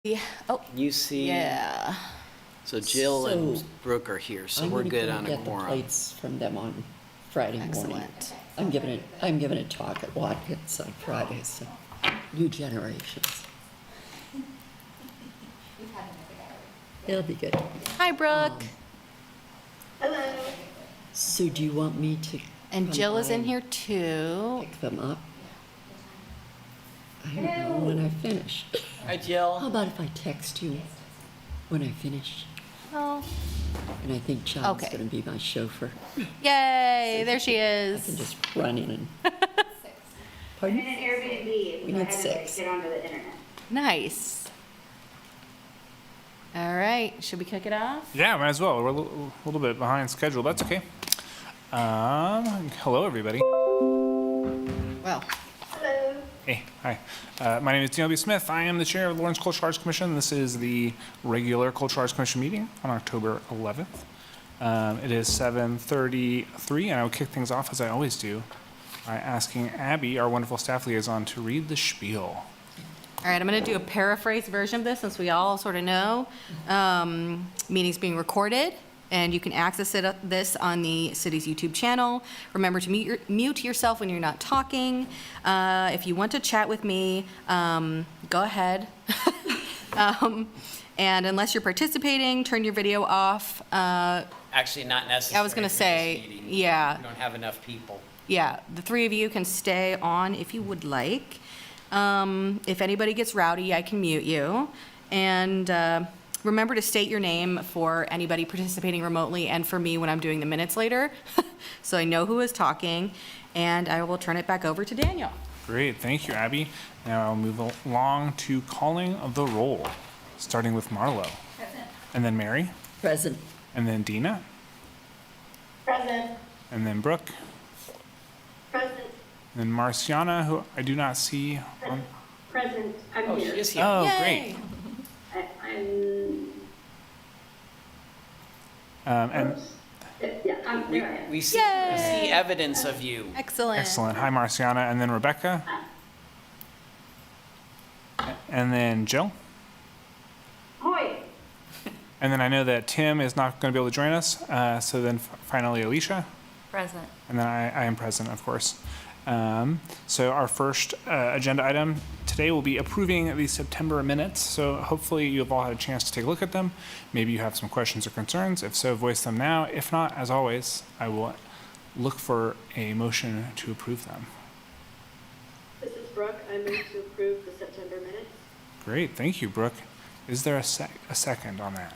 Oh, UC. yeah. So Jill and So, Brooke are here, so I'm we're gonna good go on a get the quorum. plates from them on Friday morning. Excellent. I'm giving a talk at Watkins on Friday, so new generations. It'll be good. Hi, Brooke. Hello. So do you want me to And come Jill is by in and here too. pick them up? I don't know when I finish. Hi, How Jill. about if I text you when I finish? Oh, And I think John's Okay. gonna be my chauffeur. yay, there she I is. can just run in and. I'm Pardon? in an Airbnb. We so I need had to, 6. get onto the internet. Nice. All right, should we kick it off? Yeah, might as well. We're a little bit behind schedule. That's okay. Hello, everybody. Well, Hello. Hey, hi. My name is Daniel B. Smith. I am the chair of the Lawrence Cultural Arts Commission. This is the regular Cultural Arts Commission meeting on October 11th. It is 7:33, and I will kick things off, as I always do, by asking Abby, our wonderful staff liaison, to read the spiel. all right, I'm going to do a paraphrase version of this since we all sort of know. Meeting's being recorded, and you can access this on the city's YouTube channel. Remember to mute yourself when you're not talking. If you want to chat with me, go ahead. And unless you're participating, turn your video off. Actually, not necessary. I was going to for this say, meeting. yeah. We don't have enough people. Yeah, the three of you can stay on if you would like. If anybody gets rowdy, I can mute you. And remember to state your name for anybody participating remotely and for me when I'm doing the minutes later, so I know who is talking. And I will turn it back over to Daniel. Great, thank you, Abby. Now I'll move along to calling of the roll, starting with Marlo. Present. And then Mary, Present. and then Dina, Present. and then Brooke, Present. and then Marciana, who I do not see on. Present. I'm Oh, she here. is here. Oh, Yay. great. I'm. And Yeah, there I am. We see Yay. evidence of you. Excellent. excellent. Hi, Marciana, and then Rebecca, and then Jill. Hoi. And then I know that Tim is not going to be able to join us. So then finally, Alicia. Present. And then I am present, of course. So our first agenda item today will be approving the September minutes. So hopefully you've all had a chance to take a look at them. Maybe you have some questions or concerns. If so, voice them now. If not, as always, I will look for a motion to approve them. This is Brooke. I move to approve the September minutes. Great, thank you, Brooke. Is there a second on that?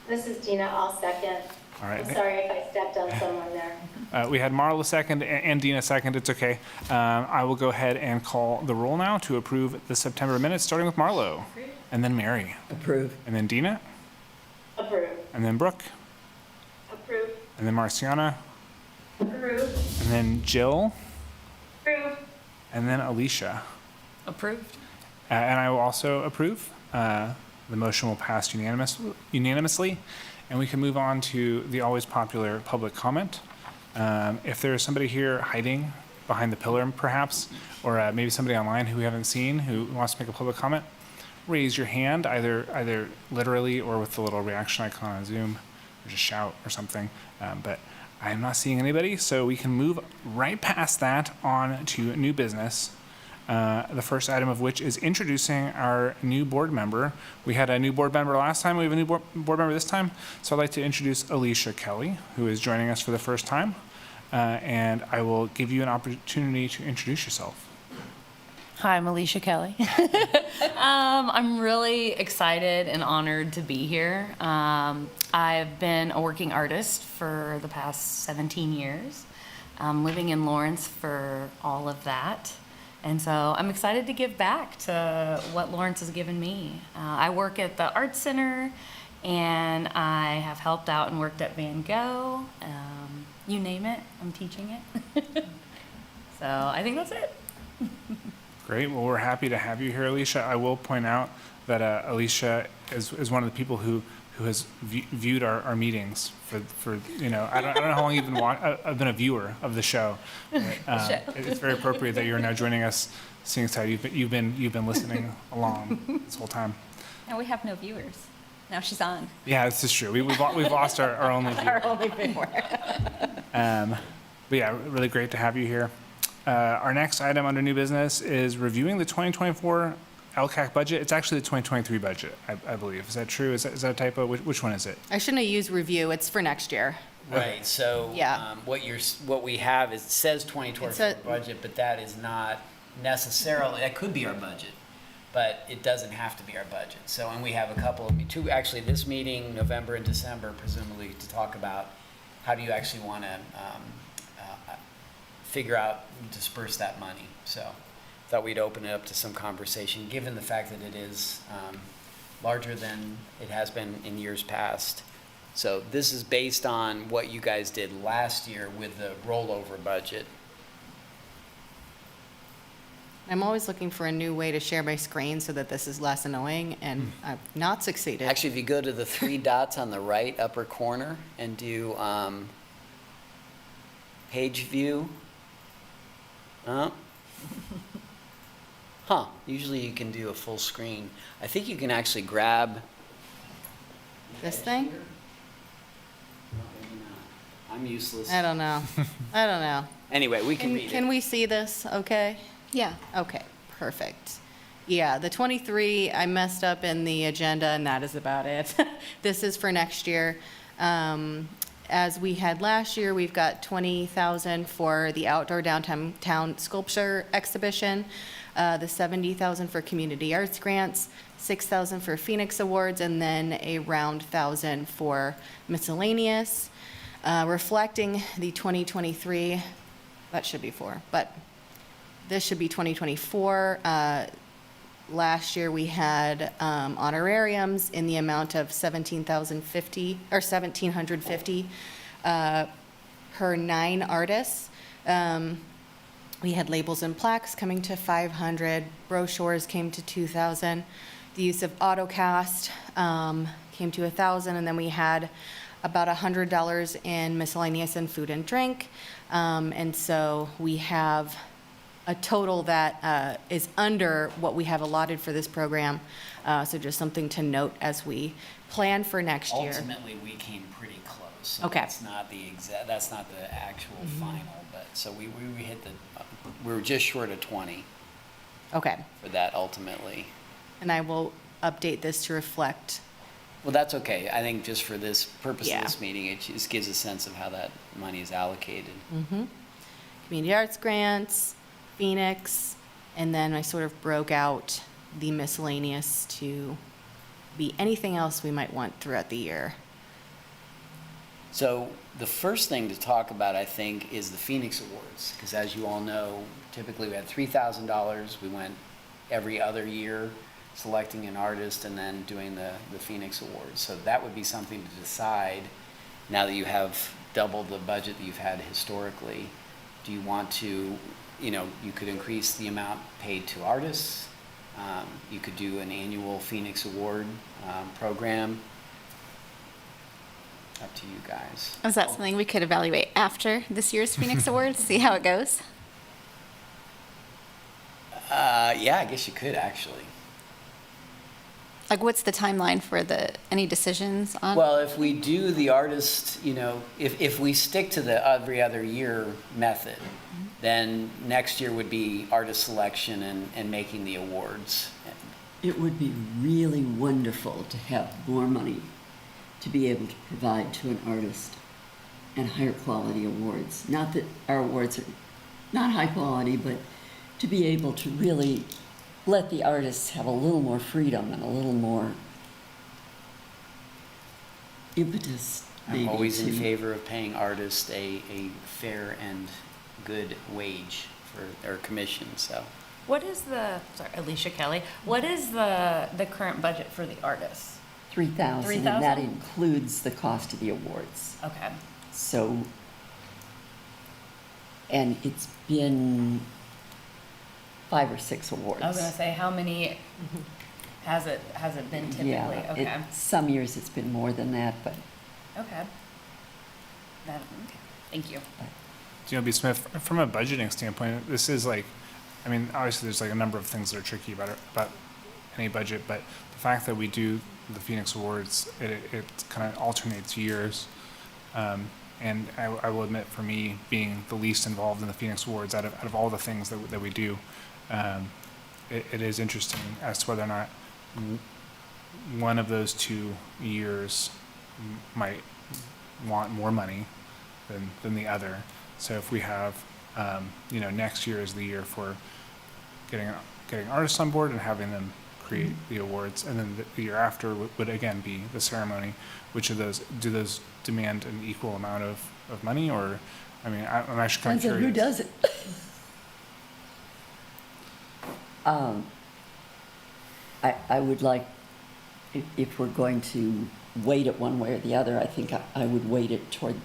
This is Gina. I'll second. All right. I'm sorry if I stepped on someone there. We had Marla second and Dina second. It's okay. I will go ahead and call the roll now to approve the September minutes, starting with Marlo, and then Mary, Approve. and then Dina, Approve. and then Brooke, Approve. and then Marciana, Approve. and then Jill, Approve. and then Alicia. Approved. And I will also approve. The motion will pass unanimously, and we can move on to the always popular public comment. If there is somebody here hiding behind the pillar, perhaps, or maybe somebody online who we haven't seen who wants to make a public comment, raise your hand, either literally or with the little reaction icon on Zoom, or just shout or something. But I am not seeing anybody, so we can move right past that on to new business. The first item of which is introducing our new board member. We had a new board member last time. We have a new board member this time. So I'd like to introduce Alicia Kelly, who is joining us for the first time. And I will give you an opportunity to introduce yourself. Hi, I'm Alicia Kelly. I'm really excited and honored to be here. I've been a working artist for the past 17 years, living in Lawrence for all of that. And so I'm excited to give back to what Lawrence has given me. I work at the Arts Center, and I have helped out and worked at Van Gogh. You name it, I'm teaching it. So I think that's it. Great. Well, we're happy to have you here, Alicia. I will point out that Alicia is one of the people who who has viewed our meetings for you know, I don't know how long you've been I've been a viewer of the show. But, it's very appropriate that you're now joining us, seeing as how you've been listening along this whole time. Now we have no viewers. Now she's on. Yeah, this is true. We've lost our only viewer. Our only viewer. But yeah, really great to have you here. Our next item under new business is reviewing the 2024 LCAC budget. It's actually the 2023 budget, I believe. Is that true? Is that a typo? Which one is it? I shouldn't have used review, it's for next year. Right, so, Yeah. what we have is, it says 2024 It's a- budget, but that is not necessarily, that could be our budget, but it doesn't have to be our budget. So, and we have actually this meeting, November and December, presumably, to talk about how do you actually want to figure out, disperse that money. So, thought we'd open it up to some conversation, given the fact that it is larger than it has been in years past. So this is based on what you guys did last year with the rollover budget. I'm always looking for a new way to share my screen so that this is less annoying, and I've not succeeded. Actually, if you go to the three dots on the right upper corner and do page view, usually you can do a full screen. I think you can actually grab This thing? I'm useless. I don't know. I don't know. Anyway, we can read Can it. we see this okay? Yeah. Okay, perfect. Yeah, the 23, I messed up in the agenda, and that is about it. This is for next year. As we had last year, we've got 20,000 for the outdoor downtown sculpture exhibition, the 70,000 for community arts grants, 6,000 for Phoenix Awards, and then a round 1,000 for miscellaneous. Reflecting the 2023, that should be 4, but this should be 2024. Last year, we had honorariums in the amount of $1,750 per 9 artists. We had labels and plaques coming to 500, brochures came to 2,000. The use of AutoCast came to 1,000, and then we had about $100 in miscellaneous and food and drink. And so we have a total that is under what we have allotted for this program. So just something to note as we plan for next year. Ultimately, we came pretty close. So Okay. That's not the that's not the actual final, but so we hit we were just short of 20 Okay, for that ultimately. and I will update this to reflect. Well, that's okay. I think just for this purpose Yeah. of this meeting, it just gives a sense of how that money is allocated. Community arts grants, Phoenix, and then I sort of broke out the miscellaneous to be anything else we might want throughout the year. So the first thing to talk about, I think, is the Phoenix Awards, because as you all know, typically we had $3,000. We went every other year selecting an artist and then doing the Phoenix Awards. So that would be something to decide now that you have doubled the budget that you've had historically. Do you want to, you could increase the amount paid to artists. You could do an annual Phoenix Award program. Up to you guys. Is that something we could evaluate after this year's Phoenix Awards, see how it goes? Yeah, I guess you could actually. Like, what's the timeline for any decisions on? Well, if we do the artist, if we stick to the every other year method, then next year would be artist selection and making the awards. It would be really wonderful to have more money to be able to provide to an artist and higher quality awards. Not that our awards are not high quality, but to be able to really let the artists have a little more freedom and a little more impetus. I'm maybe, always in to- favor of paying artists a fair and good wage for their commission, so. What is Alicia Kelly, what is the current budget for the artists? 3,000, and that 3,000? includes the cost of the awards. Okay. So, and it's been 5 or 6 awards. I was gonna say, how many Has it been typically? Yeah, Okay. some years it's been more than that, but Okay. Okay. Thank you. B. Smith, from a budgeting standpoint, this is like, I mean, obviously there's like a number of things that are tricky about any budget, but the fact that we do the Phoenix Awards, it kind of alternates years. And I will admit, for me, being the least involved in the Phoenix Awards out of all the things that we do, it is interesting as to whether or not one of those 2 years might want more money than the other. So if we have, next year is the year for getting artists on board and having them create the awards, and then the year after would again be the ceremony. Which of those, do those demand an equal amount of money, or, I mean, I'm actually kind of depends on curious. who does it. I would like, if we're going to weight it one way or the other, I think I would weight it toward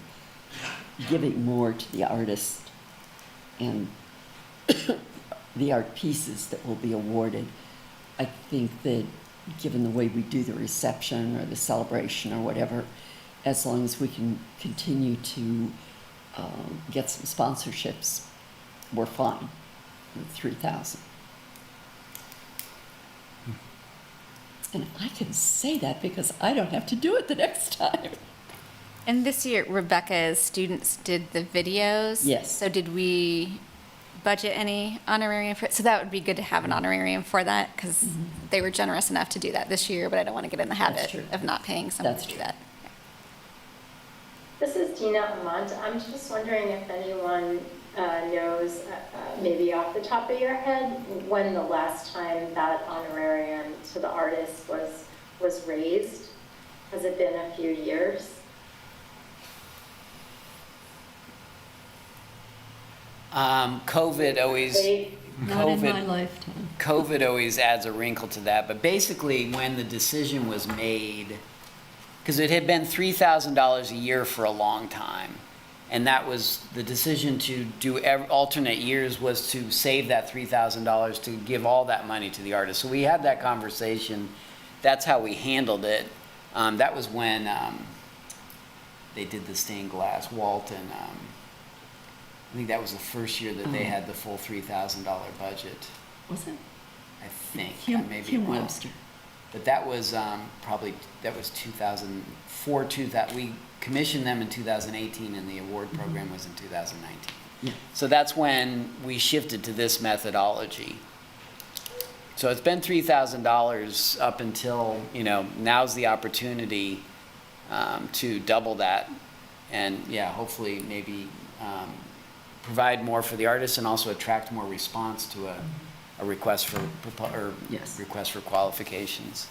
giving more to the artist and the art pieces that will be awarded. I think that given the way we do the reception or the celebration or whatever, as long as we can continue to get some sponsorships, we're fine with 3,000. And I can say that because I don't have to do it the next time. And this year, Rebecca's students did the videos. Yes. So did we budget any honorarium for it? So that would be good to have an honorarium for that, because they were generous enough to do that this year, but I don't want to get in the habit true. of not paying someone That's to do true. that. This is Dina Amont. I'm just wondering if anyone knows, maybe off the top of your head, when the last time that honorarium to the artist was raised. Has it been a few years? COVID always, Not in my COVID, lifetime. COVID always adds a wrinkle to that, but basically when the decision was made, because it had been $3,000 a year for a long time, and that was, the decision to do alternate years was to save that $3,000 to give all that money to the artist. So we had that conversation. That's how we handled it. That was when they did the stained glass. Walton, I think that was the first year that they had the full $3,000 budget. Was it? I think. I Kim, may be Kim wrong. Webster. But that was that was 2004, 2000. We commissioned them in 2018, and the award program was in 2019. Yeah. So that's when we shifted to this methodology. So it's been $3,000 up until, now's the opportunity to double that, and hopefully maybe provide more for the artists and also attract more response to a request for Yes. request for qualifications.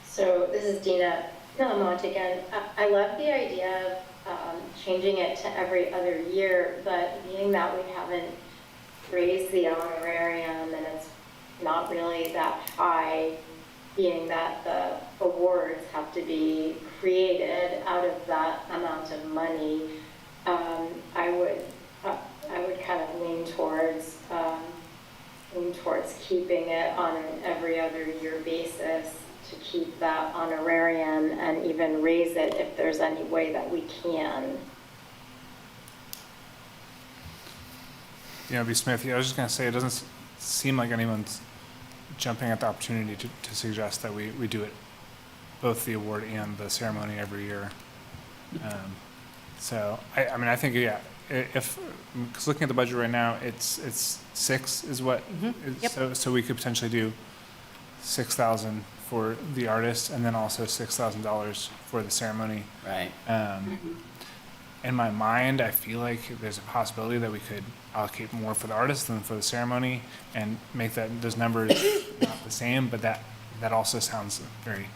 So this is Dina Amont again. I love the idea of changing it to every other year, but being that we haven't raised the honorarium and it's not really that high, being that the awards have to be created out of that amount of money, I would kind of lean towards keeping it on an every other year basis to keep that honorarium and even raise it if there's any way that we can. B. Smith, I was just going to say, it doesn't seem like anyone's jumping at the opportunity to suggest that we do it, both the award and the ceremony every year. So, I think, because looking at the budget right now, it's 6 is what, Yep. so we could potentially do 6,000 for the artist and then also $6,000 for the ceremony. Right. In my mind, I feel like there's a possibility that we could allocate more for the artist than for the ceremony and make those numbers not the same, but that also sounds very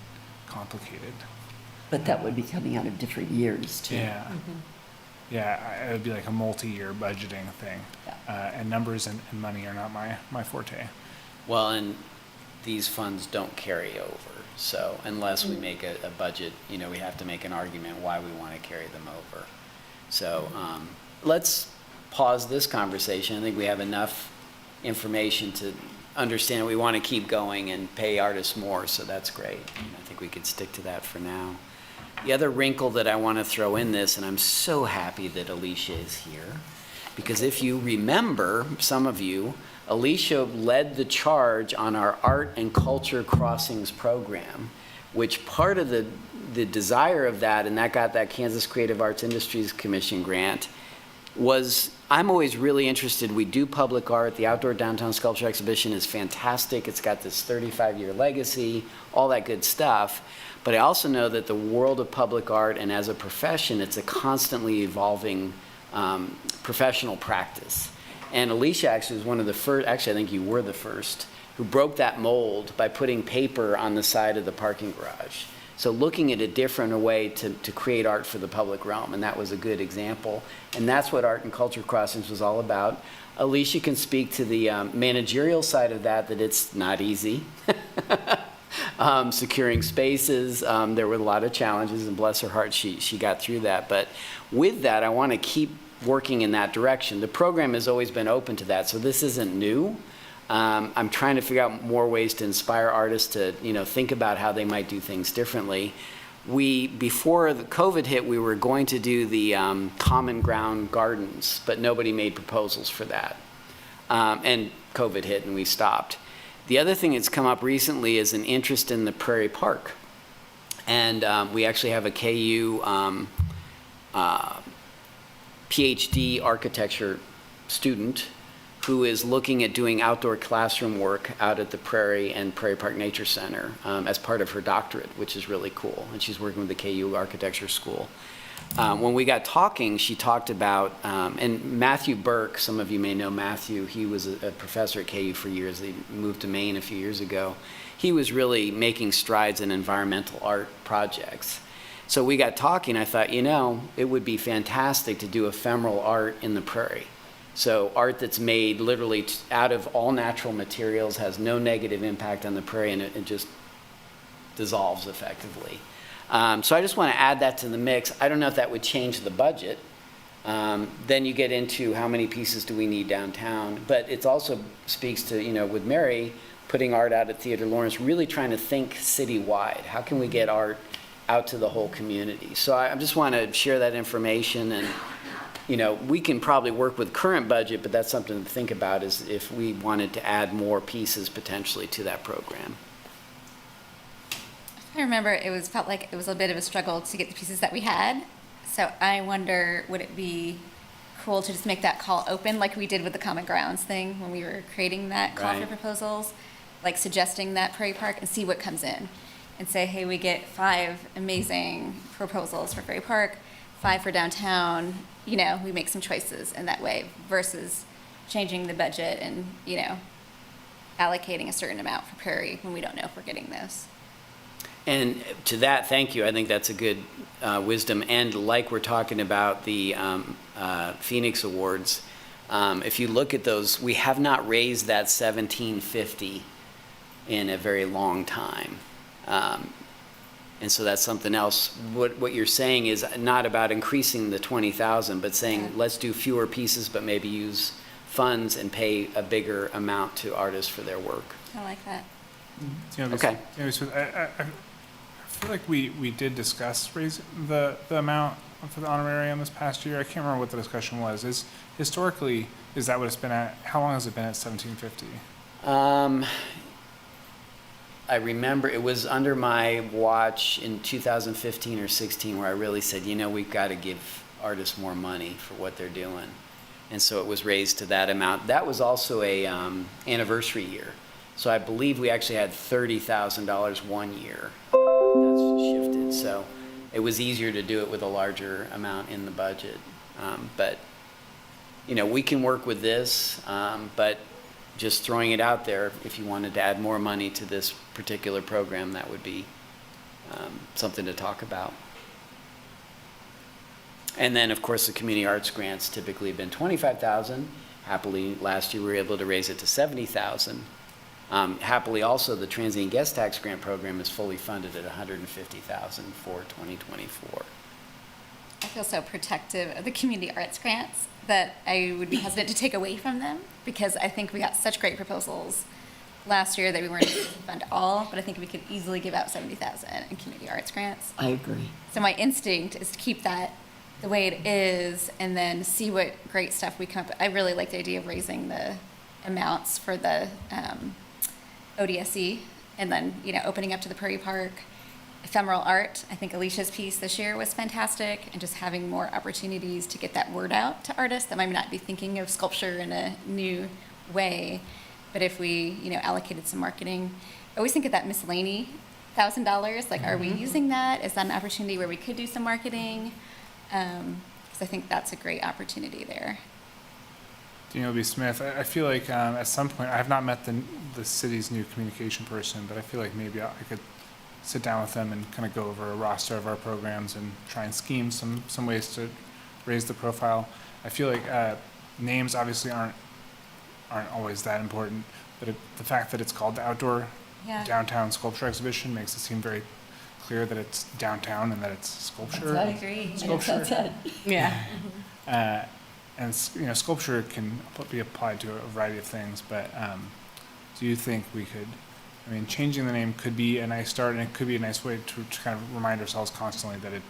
complicated. But that would be coming out of different years too. Yeah. Yeah, it would be like a multi-year budgeting thing. And numbers and money are not my forte. Well, and these funds don't carry over. So unless we make a budget, we have to make an argument why we want to carry them over. So let's pause this conversation. I think we have enough information understand we want to keep going and pay artists more, so that's great. And I think we could stick to that for now. The other wrinkle that I want to throw in this, and I'm so happy that Alicia is here, because if you remember, some of you, Alicia led the charge on our Art and Culture Crossings program, which part of the desire of that, and that got that Kansas Creative Arts Industries Commission grant, was I'm always really interested. We do public art. The Outdoor Downtown Sculpture Exhibition is fantastic. It's got this 35-year legacy, all that good stuff. But I also know that the world of public art, and as a profession, it's a constantly evolving professional practice. And Alicia actually was one of the first, actually I think you were the first, who broke that mold by putting paper on the side of the parking garage. So looking at a different way to create art for the public realm, and that was a good example. And that's what Art and Culture Crossings was all about. Alicia can speak to the managerial side of that it's not easy. Securing spaces, there were a lot of challenges, and bless her heart, she got through that. But with that, I want to keep working in that direction. The program has always been open to that, so this isn't new. I'm trying to figure out more ways to inspire artists to, think about how they might do things differently. Before the COVID hit, we were going to do the Common Ground Gardens, but nobody made proposals for that. And COVID hit and we stopped. The other thing that's come up recently is an interest in the Prairie Park. And we actually have a KU PhD architecture student who is looking at doing outdoor classroom work out at the Prairie and Prairie Park Nature Center as part of her doctorate, which is really cool. And she's working with the KU Architecture School. When we got talking, she talked about, and Matthew Burke, some of you may know Matthew, he was a professor at KU for years. He moved to Maine a few years ago. He was really making strides in environmental art projects. So we got talking, I thought, it would be fantastic to do ephemeral art in the Prairie. So art that's made literally out of all natural materials, has no negative impact on the Prairie, and it just dissolves effectively. So I just want to add that to the mix. I don't know if that would change the budget. Then you get into how many pieces do we need downtown. But it also speaks to, with Mary, putting art out at Theater Lawrence, really trying to think citywide. How can we get art out to the whole community? So I just want to share that information. And we can probably work with current budget, but that's something to think about, is if we wanted to add more pieces potentially to that program. I remember felt like it was a bit of a struggle to get the pieces that we had. So I wonder, would it be cool to just make that call open like we did with the Common Grounds thing when we were creating that call for proposals, like suggesting that Prairie Park, and see what comes in. And say, hey, we get 5 amazing proposals for Prairie Park, 5 for downtown, we make some choices in that way versus changing the budget and, allocating a certain amount for Prairie when we don't know if we're getting those. And to that, thank you. I think that's a good wisdom. And like we're talking about the Phoenix Awards, if you look at those, we have not raised that $1,750 in a very long time. And so that's something else. What you're saying is not about increasing the 20,000, but saying let's do fewer pieces, but maybe use funds and pay a bigger amount to artists for their work. I like that. Okay. I feel like we did discuss raising the amount for the honorarium this past year. I can't remember what the discussion was. Historically, is that what it's been at? How long has it been at $1,750? I remember it was under my watch in 2015 or 16 where I really said, we've got to give artists more money for what they're doing. And so it was raised to that amount. That was also a anniversary year. So I believe we actually had $30,000 one year. That's shifted. So it was easier to do it with a larger amount in the budget. But, we can work with this, but just throwing it out there, if you wanted to add more money to this particular program, that would be something to talk about. And then, of course, the community arts grants typically have been $25,000. Happily, last year we were able to raise it to $70,000. Happily, also, the transient guest tax grant program is fully funded at $150,000 for 2024. I feel so protective of the community arts grants that I would be hesitant to take away from them because I think we got such great proposals last year that we weren't able to fund all, but I think we could easily give out 70,000 in community arts grants. I agree. So my instinct is to keep that the way it is and then see what great stuff we come up with. I really like the idea of raising the amounts for the ODSE and then, opening up to the Prairie Park. Ephemeral art, I think Alicia's piece this year was fantastic, and just having more opportunities to get that word out to artists that might not be thinking of sculpture in a new way. But if we, allocated some marketing, I always think of that miscellany $1,000. Like, are we using that? Is that an opportunity where we could do some marketing? Because I think that's a great opportunity there. Daniel B. Smith, I feel like at some point, I have not met the city's new communication person, but I feel like maybe I could sit down with them and kind of go over a roster of our programs and try and scheme some ways to raise the profile. I feel like names obviously aren't always that important, but the fact that it's called the Outdoor Yeah. Downtown Sculpture Exhibition makes it seem very clear that it's downtown and that it's sculpture. I agree. Sculpture. Yeah. And sculpture can be applied to a variety of things, but do you think we could, changing the name could be a nice start, and it could be a nice way to kind of remind ourselves constantly that it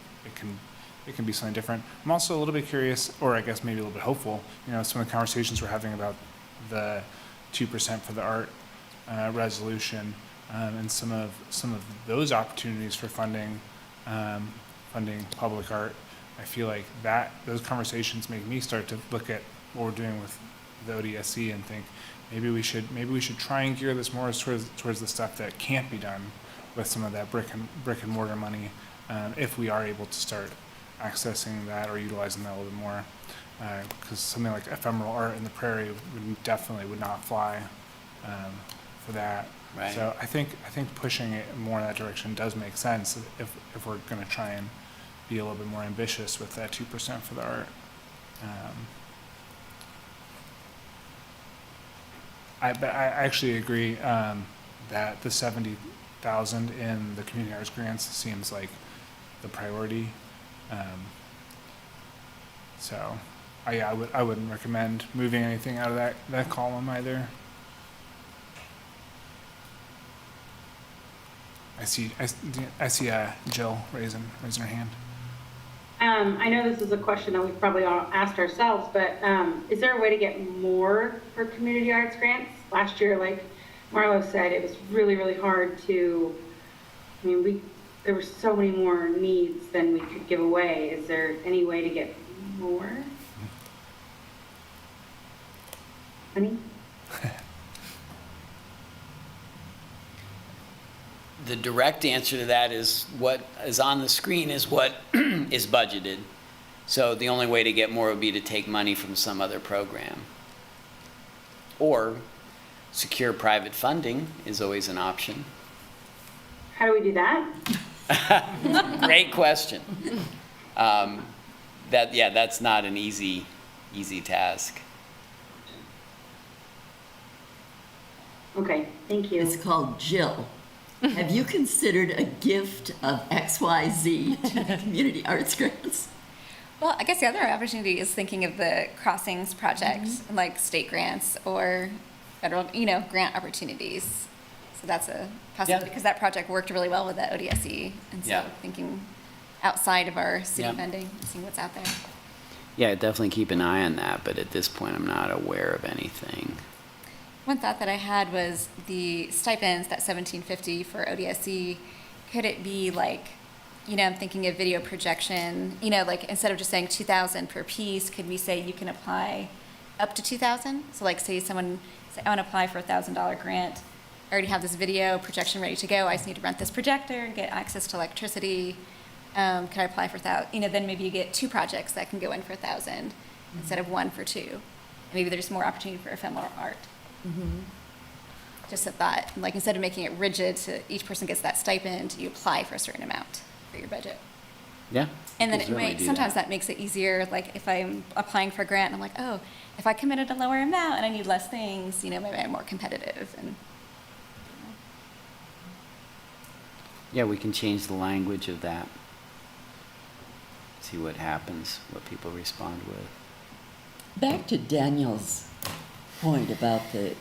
can be something different. I'm also a little bit curious, or I guess maybe a little bit hopeful, some of the conversations we're having about the 2% for the art resolution, and some of those opportunities for funding public art. I feel like those conversations make me start to look at what we're doing with the ODSE and think maybe we should try and gear this more towards the stuff that can't be done with some of that brick and mortar money, if we are able to start accessing that or utilizing that a little bit more, because something like ephemeral art in the prairie would not fly for that. Right. So I think pushing it more in that direction does make sense if we're going to try and be a little bit more ambitious with that 2% for the art. I actually agree that the 70,000 in the community arts grants seems like the priority. So I wouldn't recommend moving anything out of that column either. I see Jill raising her hand. I know this is a question that we've probably all asked ourselves, but is there a way to get more for community arts grants? Last year, like Marlo said, it was really, really hard to, there were so many more needs than we could give away. Is there any way to get more? Honey? The direct answer to that is what is on the screen is what is budgeted. So the only way to get more would be to take money from some other program. Or secure private funding is always an option. How do we do that? Great question. That's not an easy task. Okay, thank you. It's called Jill. Have you considered a gift of XYZ to the community arts grants? Well, I guess the other opportunity is thinking of the crossings project, like state grants or federal, grant opportunities. So that's a possibility, because that project worked really well with the ODSE. And so thinking outside of our city funding, seeing what's out there. Yeah, definitely keep an eye on that, but at this point I'm not aware of anything. One thought that I had was the stipends, that $1,750 for ODSE, could it be like, I'm thinking of video projection, like instead of just saying $2,000 per piece, could we say you can apply up to $2,000? So like say I want to apply for a $1,000 grant. I already have this video projection ready to go. I just need to rent this projector and get access to electricity. Could I apply for $1,000? Then maybe you get 2 projects that can go in for $1,000 instead of 1 for 2. And maybe there's more opportunity for ephemeral art. Just a thought, like instead of making it rigid to each person gets that stipend, you apply for a certain amount for your budget. Yeah. And then we can certainly do sometimes that. that makes it easier, like if I'm applying for a grant and I'm like, oh, if I committed a lower amount and I need less things, maybe I'm more competitive. And Yeah, we can change the language of that. See what happens, what people respond with. Back to Daniel's point about the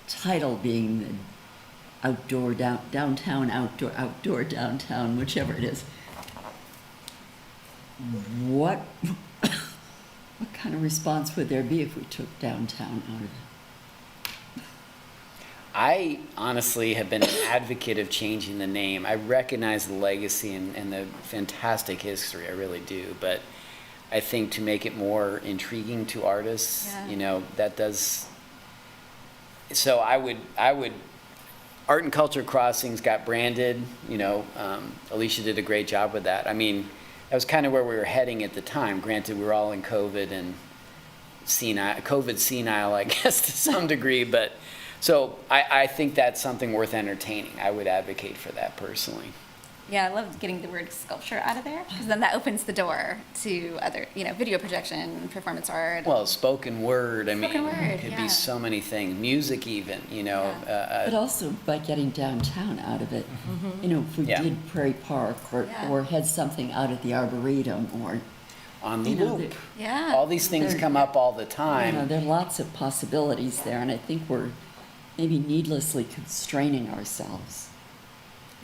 title being the outdoor, downtown, outdoor, downtown, whichever it is. What kind of response would there be if we took downtown out of it? I honestly have been an advocate of changing the name. I recognize the legacy and the fantastic history, I really do, but I think to make it more intriguing to artists, Yeah. you know, that does. So I would, Art and Culture Crossings got branded, you know, Alicia did a great job with that. I mean, that was kind of where we were heading at the time. Granted, we were all in COVID and senile, I guess, to some degree, but so I think that's something worth entertaining. I would advocate for that personally. Yeah, I love getting the word sculpture out of there, because then that opens the door to other, video projection, performance art. Well, spoken word, I mean, Spoken word, it could yeah. be so many things. Music even, you know. But also by getting downtown out of it. If we Yeah. did Prairie Park Yeah. or had something out at the Arboretum or, On the you know, loop. Yeah. All these things There- come up all the time. there are lots of possibilities there, and I think we're maybe needlessly constraining ourselves.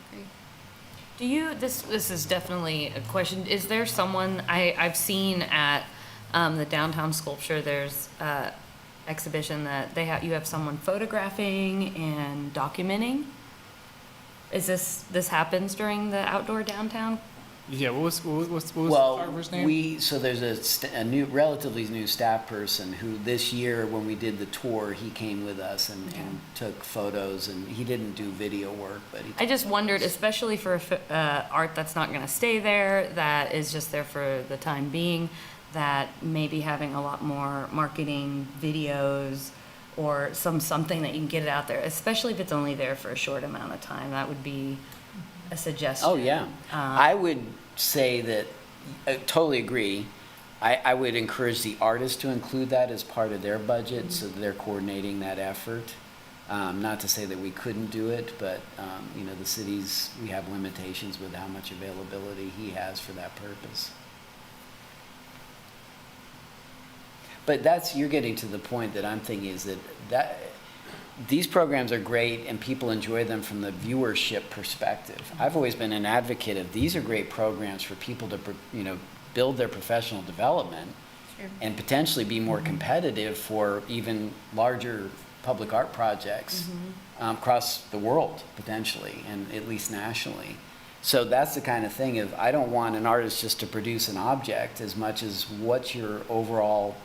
Agree. Do you, this is definitely a question, is there someone, I've seen at the downtown sculpture, there's a exhibition that you have someone photographing and documenting? Is this happens during the outdoor downtown? Yeah, what was the Well, photographer's name? so there's a new, relatively new staff person who this year, when we did the tour, he came with us and took photos, and he didn't do video work, but he. I just wondered, especially for art that's not going to stay there, that is just there for the time being, that maybe having a lot more marketing videos or something that you can get it out there, especially if it's only there for a short amount of time. That would be a suggestion. Oh, yeah. I would say that, I totally agree. I would encourage the artists to include that as part of their budget, so that they're coordinating that effort. Not to say that we couldn't do it, but, the cities, we have limitations with how much availability he has for that purpose. But you're getting to the point that I'm thinking is that these programs are great and people enjoy them from the viewership perspective. I've always been an advocate of these are great programs for people to, build their professional development Sure. and potentially be more competitive for even larger public art projects across the world, potentially, and at least nationally. So that's the kind of thing of, I don't want an artist just to produce an object as much as what's your overall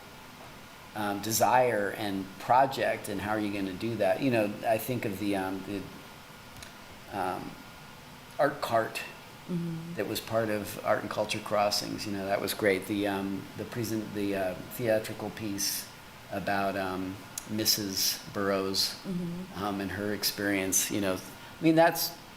desire and project, and how are you going to do that? I think of the art cart that was part of Art and Culture Crossings. That was great. The theatrical piece about Mrs. Burroughs and her experience.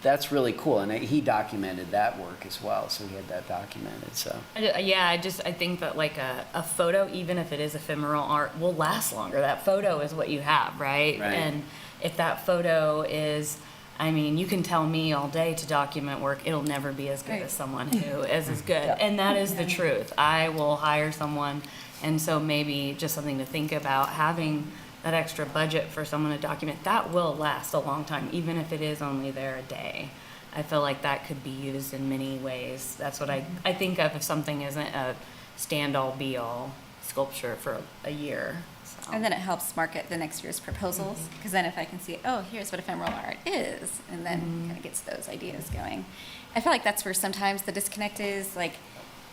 That's really cool, and he documented that work as well, so he had that documented. So I think that like a photo, even if it is ephemeral art, will last longer. That photo is what you have, right? Right. And if that photo is, you can tell me all day to document work, it'll never be as good Right. as someone who is as good. And that is the truth. I will hire someone, and so maybe just something to think about, having that extra budget for someone to document, that will last a long time, even if it is only there a day. I feel like that could be used in many ways. That's what I think of if something isn't a stand-all, be-all sculpture for a year. So. And then it helps market the next year's proposals, because then if I can see, oh, here's what ephemeral art is, and then kind of gets those ideas going. I feel like that's where sometimes the disconnect is. Like,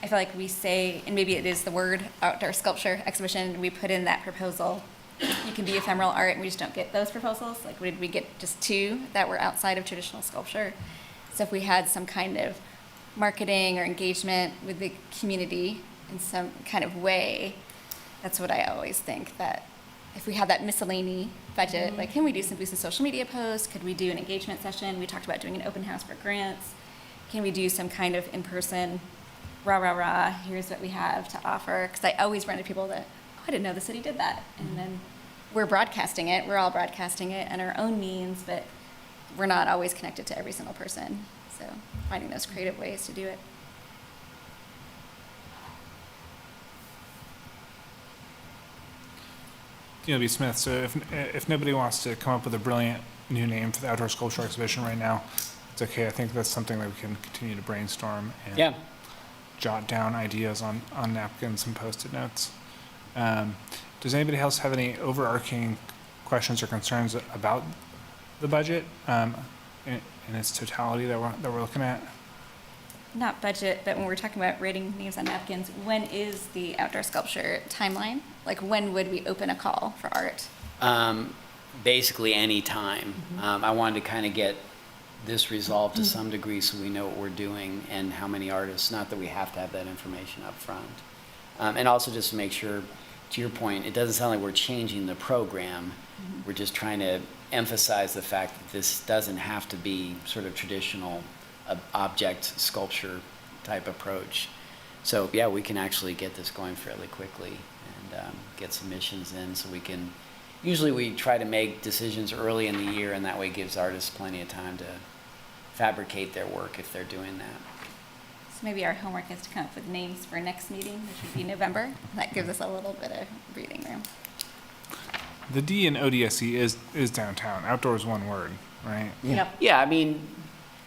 I feel like we say, and maybe it is the word outdoor sculpture exhibition, we put in that proposal, you can be ephemeral art, and we just don't get those proposals. Like, did we get just 2 that were outside of traditional sculpture? So if we had some kind of marketing or engagement with the community in some kind of way, that's what I always think, that if we have that miscellany budget, like, can we do some social media posts? Could we do an engagement session? We talked about doing an open house for grants. Can we do some kind of in-person, rah, here's what we have to offer? Because I always run into people that, I didn't know the city did that. And then we're broadcasting it. We're all broadcasting it in our own means, but we're not always connected to every single person. So finding those creative ways to do it. DLB Smith, so if nobody wants to come up with a brilliant new name for the outdoor sculpture exhibition right now, it's okay. I think that's something that we can continue to brainstorm and Yeah. jot down ideas on napkins and Post-it notes. Does anybody else have any overarching questions or concerns about the budget in its totality that we're looking at? Not budget, but when we're talking about writing names on napkins, when is the outdoor sculpture timeline? Like, when would we open a call for art? Basically any time. I wanted to kind of get this resolved to some degree so we know what we're doing and how many artists, not that we have to have that information up front. And also just to make sure, to your point, it doesn't sound like we're changing the program. We're just trying to emphasize the fact that this doesn't have to be sort of traditional object sculpture type approach. So yeah, we can actually get this going fairly quickly and get submissions in so we can, usually we try to make decisions early in the year and that way gives artists plenty of time to fabricate their work if they're doing that. So maybe our homework is to come up with names for next meeting, which would be November. That gives us a little bit of breathing room. The D in ODSE is downtown. Outdoor is one word, right? Yeah, I mean,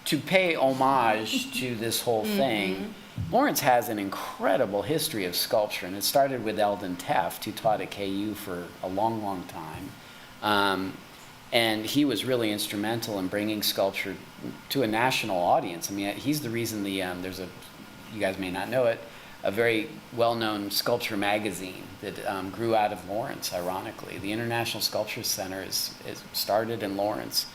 to pay homage to this whole thing, Lawrence has an incredible history of sculpture, and it started with Eldon Teft, who taught at KU for a long, long time. And he was really instrumental in bringing sculpture to a national audience. I mean, he's the reason there's you guys may not know it, a very well-known sculpture magazine that grew out of Lawrence, ironically. The International Sculpture Center is started in Lawrence.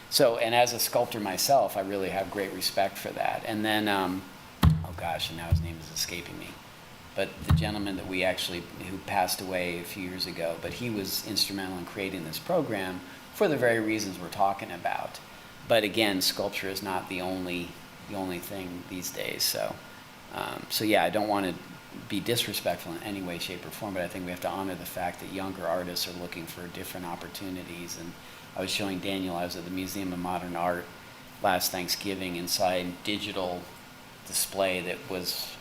So, and as a sculptor myself, I really have great respect for that. And then, oh gosh, and now his name is escaping me. But the gentleman that who passed away a few years ago, but he was instrumental in creating this program for the very reasons we're talking about. But again, sculpture is not the only thing these days. So, so yeah, I don't want to be disrespectful in any way, shape, or form, but I think we have to honor the fact that younger artists are looking for different opportunities. And I was showing Daniel, I was at the Museum of Modern Art last Thanksgiving inside digital display that was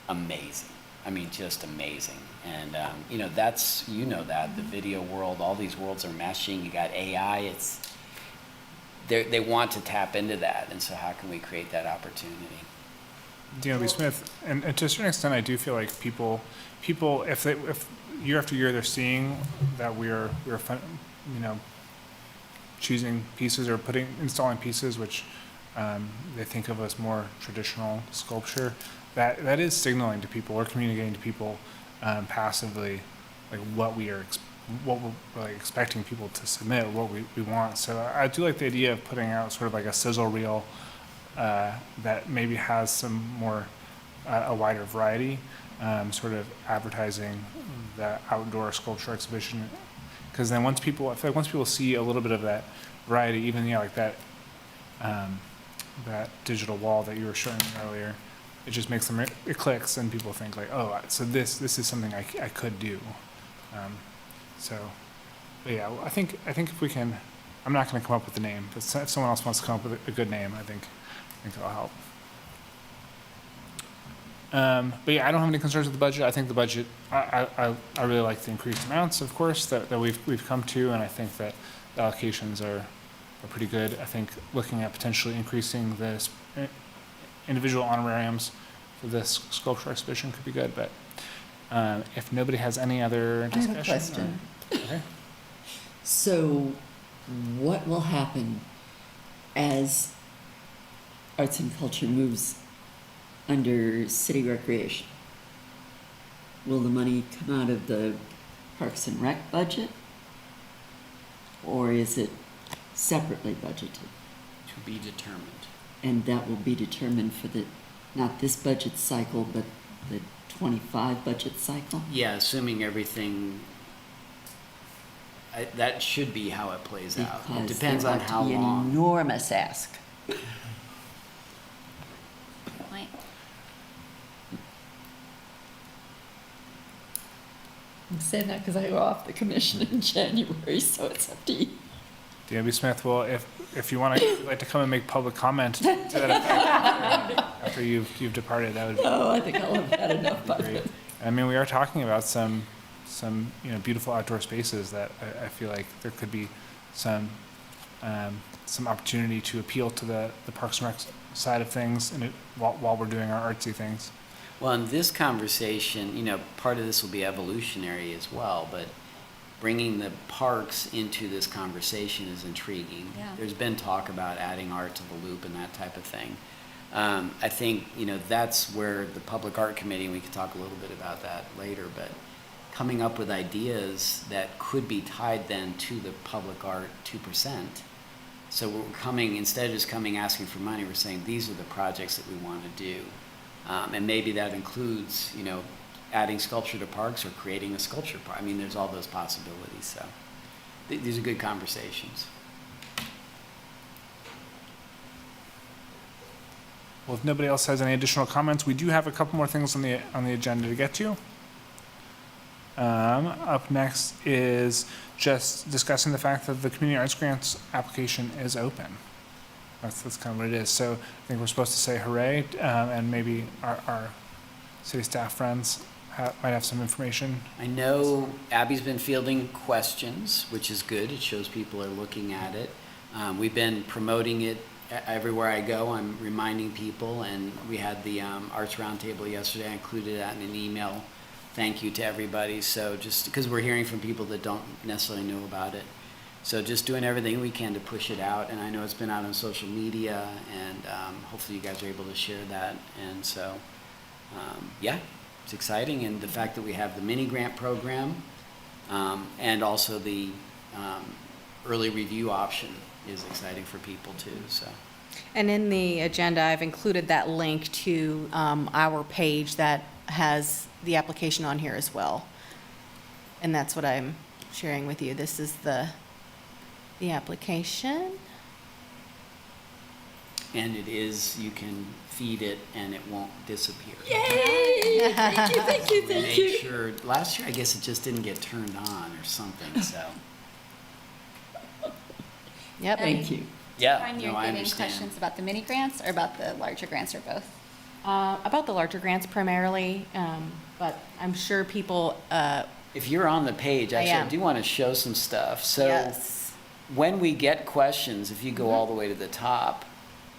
amazing. I mean, just amazing. And, the video world, all these worlds are meshing. You got AI, they want to tap into that. And so how can we create that opportunity? DLB Smith, and to a certain extent, I do feel like people, if year after year they're seeing that we're choosing pieces or installing pieces which they think of as more traditional sculpture, that is signaling to people or communicating to people passively like what we're like expecting people to submit, what we want. So I do like the idea of putting out sort of like a sizzle reel that maybe has some more a wider variety, sort of advertising the outdoor sculpture exhibition. Because then I feel like once people see a little bit of that variety, even like that that digital wall that you were showing me earlier, it just makes them, it clicks and people think like, oh, so this is something I could do. But yeah, I think if we can, I'm not going to come up with the name, but if someone else wants to come up with a good name, I think it'll help. But yeah, I don't have any concerns with the budget. I think the budget, I really like the increased amounts, of course, that we've come to, and I think that the allocations are pretty good. I think looking at potentially increasing the individual honorariums for this sculpture exhibition could be good, but if nobody has any other discussion. I have a question. Okay. So what will happen as arts and culture moves under city recreation? Will the money come out of the Parks and Rec budget? Or is it separately budgeted? To be determined. And that will be determined for not this budget cycle, but the 25 budget cycle? Yeah, assuming everything, that should be how it plays out. It Because depends on how An long. enormous ask. Point. I'm saying that because I go off the commission in January, so it's up to you. DLB Smith, well, if you want to like to come and make public comment to that effect after you've departed, that would be Oh, I think I'll have had enough of great. it. I mean, we are talking about some some, you know, beautiful outdoor spaces that I feel like there could be some opportunity to appeal to the Parks and Rec side of things and while we're doing our artsy things. Well, in this conversation, you know, part of this will be evolutionary as well, but bringing the parks into this conversation is intriguing. Yeah. There's been talk about adding art to the loop and that type of thing. I think, you know, that's where the Public Art Committee, and we could talk a little bit about that later, but coming up with ideas that could be tied then to the public art 2%. So we're coming, instead of just coming asking for money, we're saying these are the projects that we want to do. And maybe that includes, you know, adding sculpture to parks or creating a sculpture park. I mean, there's all those possibilities, so these are good conversations. Well, if nobody else has any additional comments, we do have a couple more things on the agenda to get to. Up next is just discussing the fact that the community arts grants application is open. That's kind of what it is. So I think we're supposed to say hooray, and maybe our city staff friends might have some information. I know Abby's been fielding questions, which is good. It shows people are looking at it. We've been promoting it everywhere I go. I'm reminding people, and we had the Arts Roundtable yesterday. I included that in an email. Thank you to everybody. So just because we're hearing from people that don't necessarily know about it. So just doing everything we can to push it out. And I know it's been out on social media, and hopefully you guys are able to share that. And so, yeah, it's exciting. And the fact that we have the mini grant program and also the early review option is exciting for people too. So. And in the agenda, I've included that link to our page that has the application on here as well. And that's what I'm sharing with you. This is the application. And it is, you can feed it and it won't disappear. Yay! Thank you. Make sure, last year I guess it just didn't get turned on or something, so. Yep. Thank you. Yeah, Find you're no, I getting understand. questions about the mini grants or about the larger grants or both? About the larger grants primarily, but I'm sure people, If you're on the page, actually, I am. do want to show some stuff. So yes. when we get questions, if you go all the way to the top,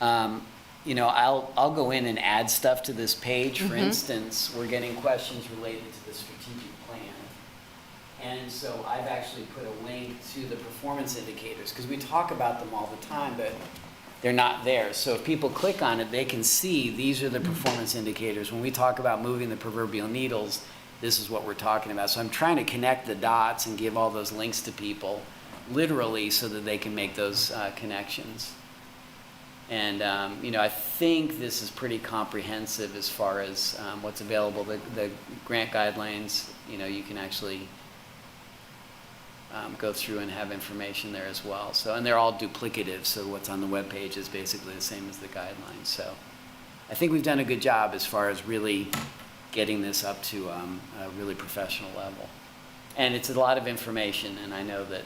you know, I'll go in and add stuff to this page. For instance, we're getting questions related to the strategic plan. And so I've actually put a link to the performance indicators, because we talk about them all the time, but they're not there. So if people click on it, they can see these are the performance indicators. When we talk about moving the proverbial needles, this is what we're talking about. So I'm trying to connect the dots and give all those links to people, literally, so that they can make those connections. And, you know, I think this is pretty comprehensive as far as what's available. The grant guidelines, you know, you can actually go through and have information there as well. So, and they're all duplicative, so what's on the webpage is basically the same as the guidelines. So I think we've done a good job as far as really getting this up to a really professional level. And it's a lot of information, and I know that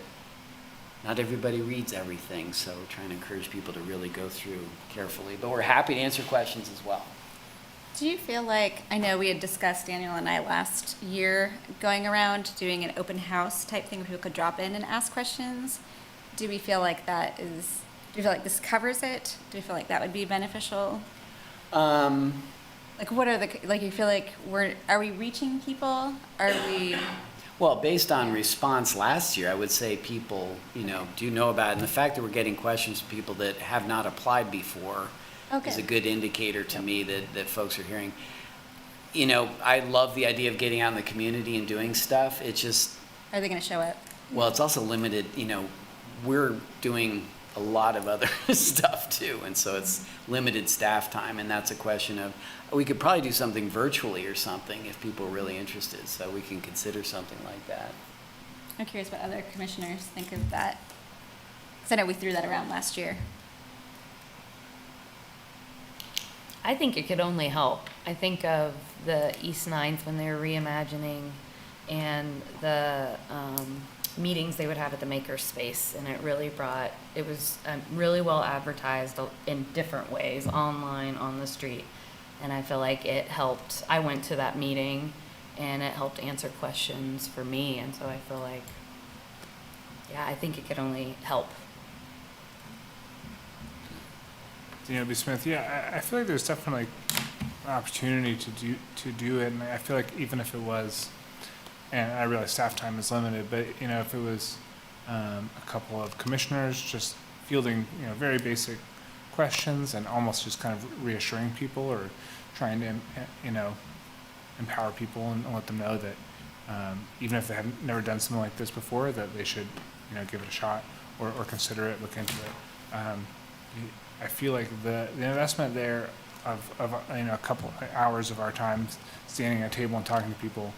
not everybody reads everything, so we're trying to encourage people to really go through carefully. But we're happy to answer questions as well. Do you feel like, I know we had discussed, Daniel and I, last year, going around doing an open house type thing where people could drop in and ask questions. Do we feel like that is, do you feel like this covers it? Do you feel like that would be beneficial? Like what are the, like you feel like are we reaching people? Are we? Well, based on response last year, I would say people, you know, do know about it. And the fact that we're getting questions from people that have not applied before is a good indicator to me that folks are hearing. You know, I love the idea of getting out in the community and doing stuff. It's just... Are they going to show up? Well, it's also limited, you know, we're doing a lot of other stuff too. And so it's limited staff time. And that's a question of, we could probably do something virtually or something if people are really interested. So we can consider something like that. I'm curious what other commissioners think of that. Because I know we threw that around last year. I think it could only help. I think of the East Ninth when they were reimagining and the meetings they would have at the Makerspace, and it was really well advertised in different ways, online, on the street, and I feel like it helped. I went to that meeting, and it helped answer questions for me. And so I feel like, yeah, I think it could only help. Daniel B. Smith, yeah, I feel like there's definitely an opportunity to do it, and I feel like even if it was, and I realize staff time is limited, but if it was a couple of commissioners just fielding very basic questions and almost just kind of reassuring people or trying to empower people and let them know that even if they have never done something like this before, that they should give it a shot or consider it, look into it. I feel like the investment there of a couple hours of our time standing at a table and talking to people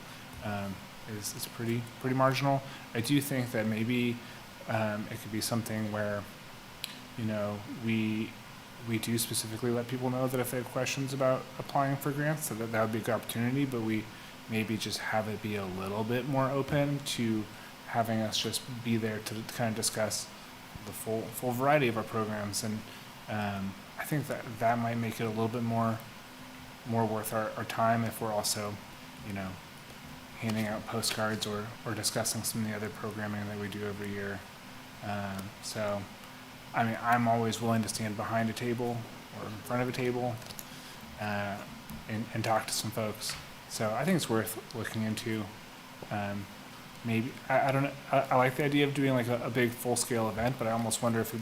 is pretty marginal. I do think that maybe it could be something where we do specifically let people know that if they have questions about applying for grants, that would be a good opportunity, but we maybe just have it be a little bit more open to having us just be there to kind of discuss the full variety of our programs. And I think that might make it a little bit more worth our time if we're also, handing out postcards or discussing some of the other programming that we do every year. So, I mean, I'm always willing to stand behind a table or in front of a table and talk to some folks. So I think it's worth looking into. Maybe I don't know. I like the idea of doing like a big full-scale event, but I almost wonder if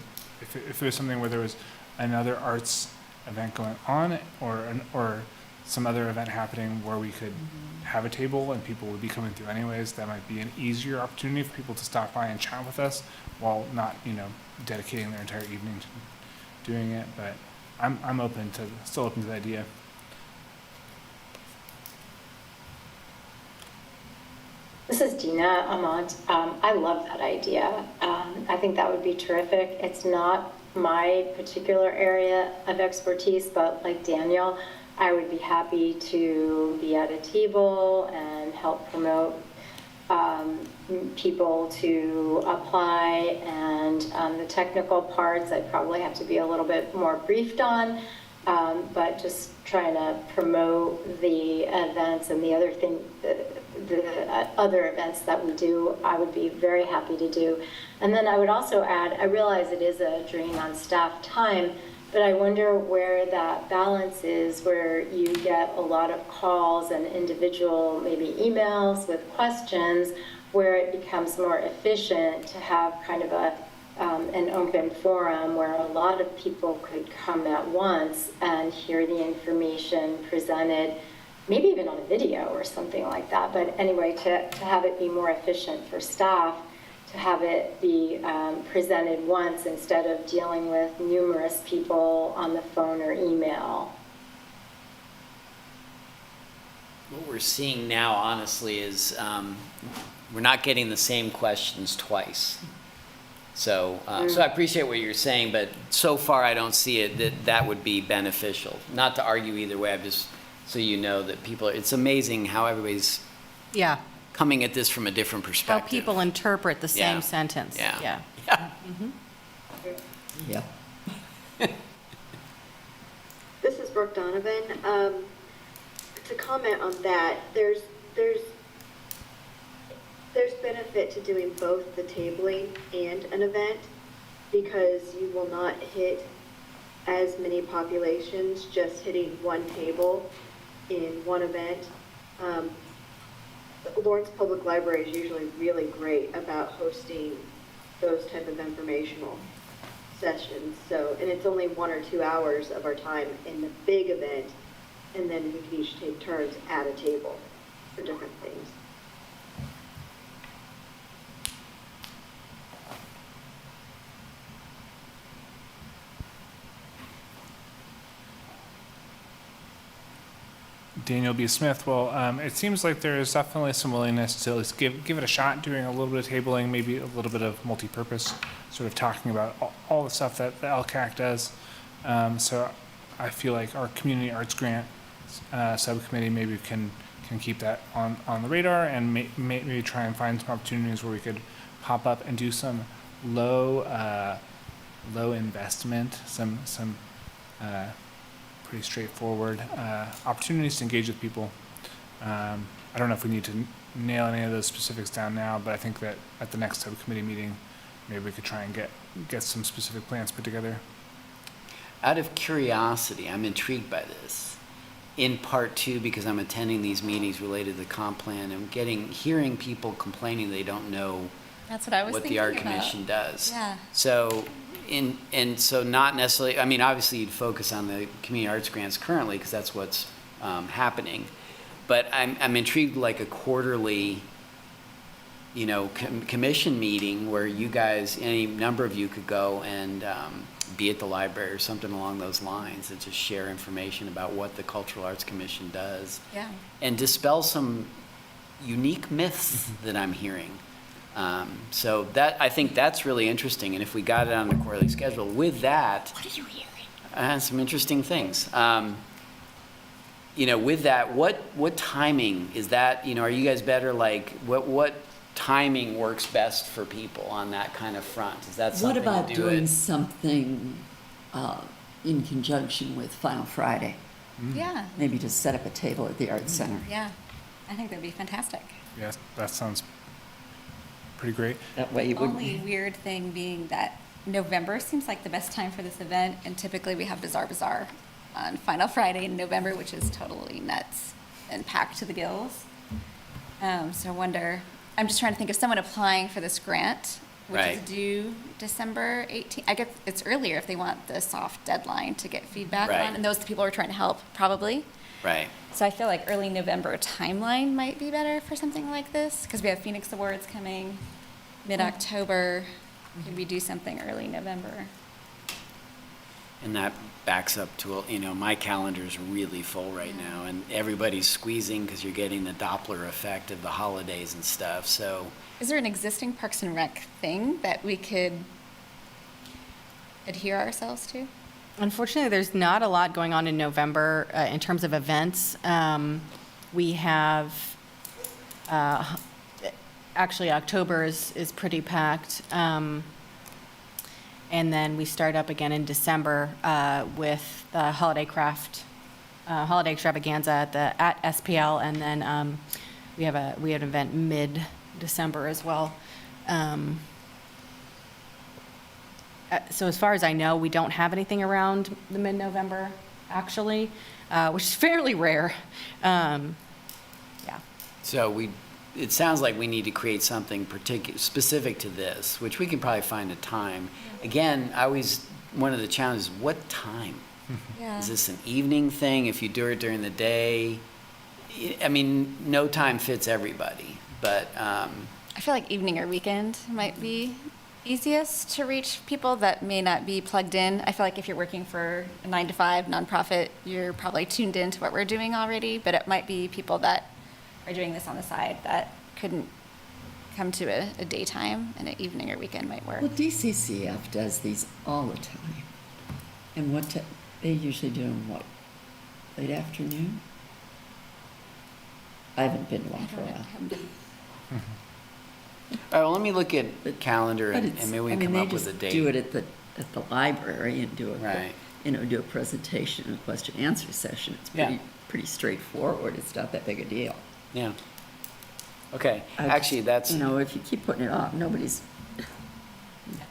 it was something where there was another arts event going on or some other event happening where we could have a table and people would be coming through anyways. That might be an easier opportunity for people to stop by and chat with us while not dedicating their entire evening to doing it. But I'm still open to the idea. This is Dina Amont. I love that idea. I think that would be terrific. It's not my particular area of expertise, but like Daniel, I would be happy to be at a table and help promote people to apply, and the technical parts I'd probably have to be a little bit more briefed on, but just trying to promote the events and the other events that we do, I would be very happy to do. And then I would also add, I realize it is a drain on staff time, but I wonder where that balance is, where you get a lot of calls and individual maybe emails with questions, where it becomes more efficient to have kind of an open forum where a lot of people could come at once and hear the information presented, maybe even on a video or something like that. But anyway, to have it be more efficient for staff, to have it be presented once instead of dealing with numerous people on the phone or email. What we're seeing now, honestly, is we're not getting the same questions twice. So I appreciate what you're saying, but so far I don't see it that would be beneficial. Not to argue either way, I'm just so you know that it's amazing how everybody's coming at this from a different perspective. How people interpret the same sentence. Yeah. Yeah. This is Brooke Donovan. To comment on that, there's benefit to doing both the tabling and an event, because you will not hit as many populations just hitting one table in one event. Lawrence Public Library is usually really great about hosting those type of informational sessions. So, and it's only 1 or 2 hours of our time in the big event, and then we can each take turns at a table for different things. Daniel B. Smith, well, it seems like there is definitely some willingness to at least give it a shot, doing a little bit of tabling, maybe a little bit of multi-purpose, sort of talking about all the stuff that the LCAC does. So I feel like our community arts grant subcommittee maybe can keep that on the radar, and maybe try and find some opportunities where we could pop up and do some low investment, some pretty straightforward opportunities to engage with people. I don't know if we need to nail any of those specifics down now, but I think that at the next subcommittee meeting, maybe we could try and get some specific plans put together. Out of curiosity, I'm intrigued by this. In part two, because I'm attending these meetings related to the comp plan, I'm hearing people complaining they don't know That's what I was what thinking the art about. commission does. Yeah. So, so not necessarily, I mean, obviously you'd focus on the community arts grants currently, because that's what's happening. But I'm intrigued, like a quarterly, you know, commission meeting where you guys, any number of you could go and be at the library or something along those lines, and just share information about what the Cultural Arts Commission does. Yeah. And dispel some unique myths that I'm hearing. So that, I think that's really interesting, and if we got it on the quarterly schedule, with that. What are you hearing? Some interesting things. You know, with that, what timing is that, you know, are you guys better, like, what timing works best for people on that kind of front? Is that What something about to do doing it? something in conjunction with Final Friday? Yeah. Maybe just set up a table at the Arts Center. Yeah. I think that'd be fantastic. Yes, that sounds pretty great. That way you wouldn't. Only weird thing being that November seems like the best time for this event, and typically we have Bazaar on Final Friday in November, which is totally nuts and packed to the gills. So I wonder, I'm just trying to think of someone applying for this grant, which is Right. due December 18th. I guess it's earlier if they want the soft deadline to get feedback Right. on, and those are the people we're trying to help, probably. Right. So I feel like early November timeline might be better for something like this, because we have Phoenix Awards coming mid-October. Could we do something early November? And that backs up to, you know, my calendar's really full right now, and everybody's squeezing because you're getting the Doppler effect of the holidays and stuff, so. Is there an existing Parks and Rec thing that we could adhere ourselves to? Unfortunately, there's not a lot going on in November in terms of events. We have, actually, October is pretty packed. And then we start up again in December with the holiday extravaganza at SPL, and then we have an event mid-December as well. So as far as I know, we don't have anything around the mid-November, actually, which is fairly rare. Yeah. So it sounds like we need to create something specific to this, which we can probably find a time. Again, one of the challenges, what time? Yeah. Is this an evening thing? If you do it during the day? I mean, no time fits everybody, but, I feel like evening or weekend might be easiest to reach people that may not be plugged in. I feel like if you're working for a 9-to-5 nonprofit, you're probably tuned into what we're doing already, but it might be people that are doing this on the side that couldn't come to a daytime, and an evening or weekend might work. Well, DCCF does these all the time. And they usually do them, what, late afternoon? I haven't been to one for a while. all right, well, let me look at the calendar But and it's, maybe we I can mean, come they up with a just date. do it at the library and do Right. do a presentation and question answer session. It's Yeah. pretty straightforward. It's not that big a deal. Yeah. Okay, I actually, just- that's. You know, if you keep putting it off, nobody's.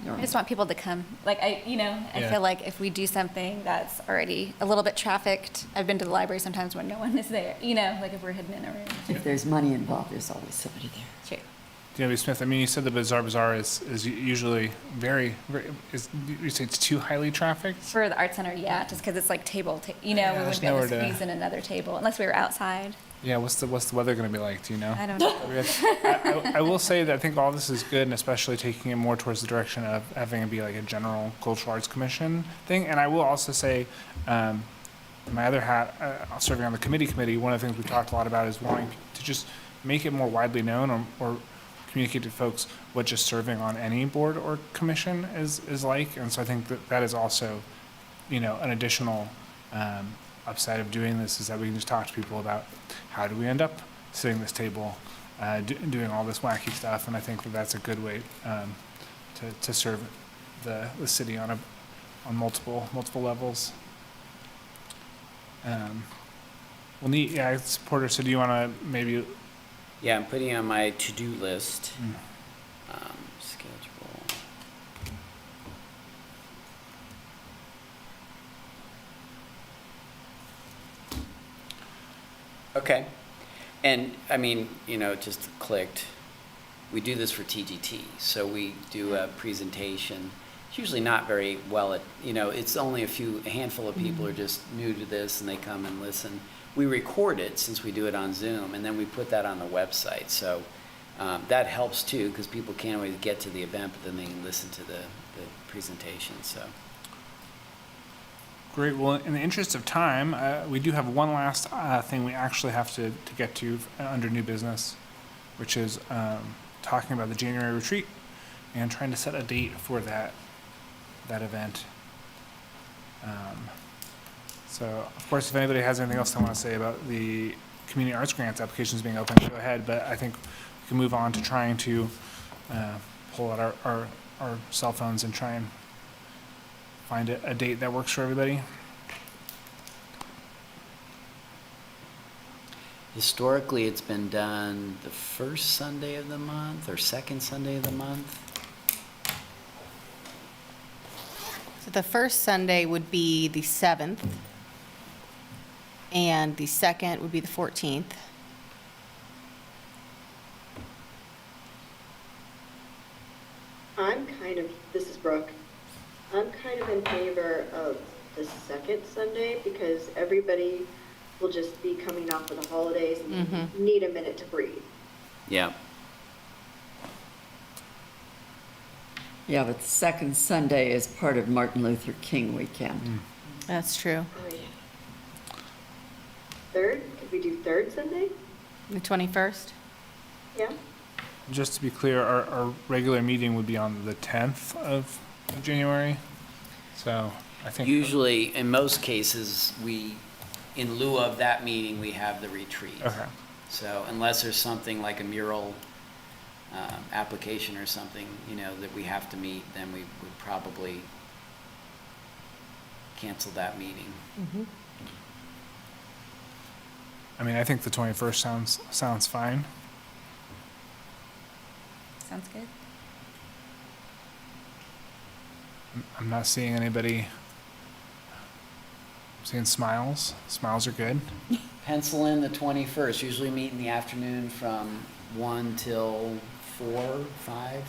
I just want people to come. Like, I Yeah. feel like if we do something that's already a little bit trafficked, I've been to the library sometimes when no one is there, like if we're hidden in a room. If there's money involved, there's always somebody there. True. DW Smith, I mean, you said the Bazaar is usually very, you say it's too highly trafficked? For the art center, yeah, just because it's like we Yeah, wouldn't there's be able to nowhere to- squeeze in another table unless we were outside. Yeah, what's the weather gonna be like, do you know? I don't know. I will say that I think all this is good, and especially taking it more towards the direction of having it be like a general cultural arts commission thing. And I will also say, my other hat, serving on the committee, one of the things we talked a lot about is wanting to just make it more widely known or communicate to folks what just serving on any board or commission is like. And so I think that is also, an additional upside of doing this, is that we can just talk to people about how do we end up sitting at this table, doing all this wacky stuff. And I think that's a good way to serve the city on multiple levels. Well, neat. Yeah, Porter, so do you want to maybe Yeah, I'm putting it on my to-do list. Schedule. Okay. And, I mean, you know, it just clicked. We do this for TGT, so we do a presentation. It's usually not very well, you know, it's only a handful of people are just new to this and they come and listen. We record it since we do it on Zoom, and then we put that on the website. So that helps too, because people can't always get to the event, but then they can listen to the presentation, so. Great. Well, in the interest of time, we do have one last thing we actually have to get to under new business, which is talking about the January retreat and trying to set a date for that event. So, of course, if anybody has anything else they want to say about the community arts grants applications being open, go ahead. But I think we can move on to trying to pull out our cell phones and try and find a date that works for everybody. Historically, it's been done the first Sunday of the month or second Sunday of the month. So the first Sunday would be the 7th, and the second would be the 14th. This is Brooke. I'm kind of in favor of the second Sunday because everybody will just be coming off of the holidays and need a minute to breathe. Yeah. Yeah, but the second Sunday is part of Martin Luther King weekend. That's true. Oh, yeah. Third? Could we do third Sunday? The 21st? Yeah? Just to be clear, our regular meeting would be on the 10th of January. So I think Usually, in most cases, in lieu of that meeting, we have the retreat. Okay. So unless there's something like a mural application or something, you know, that we have to meet, then we would probably cancel that meeting. I mean, I think the 21st sounds fine. Sounds good. I'm not seeing anybody. I'm seeing smiles. Smiles are good. Pencil in the 21st, usually meet in the afternoon from 1 till 4, 5.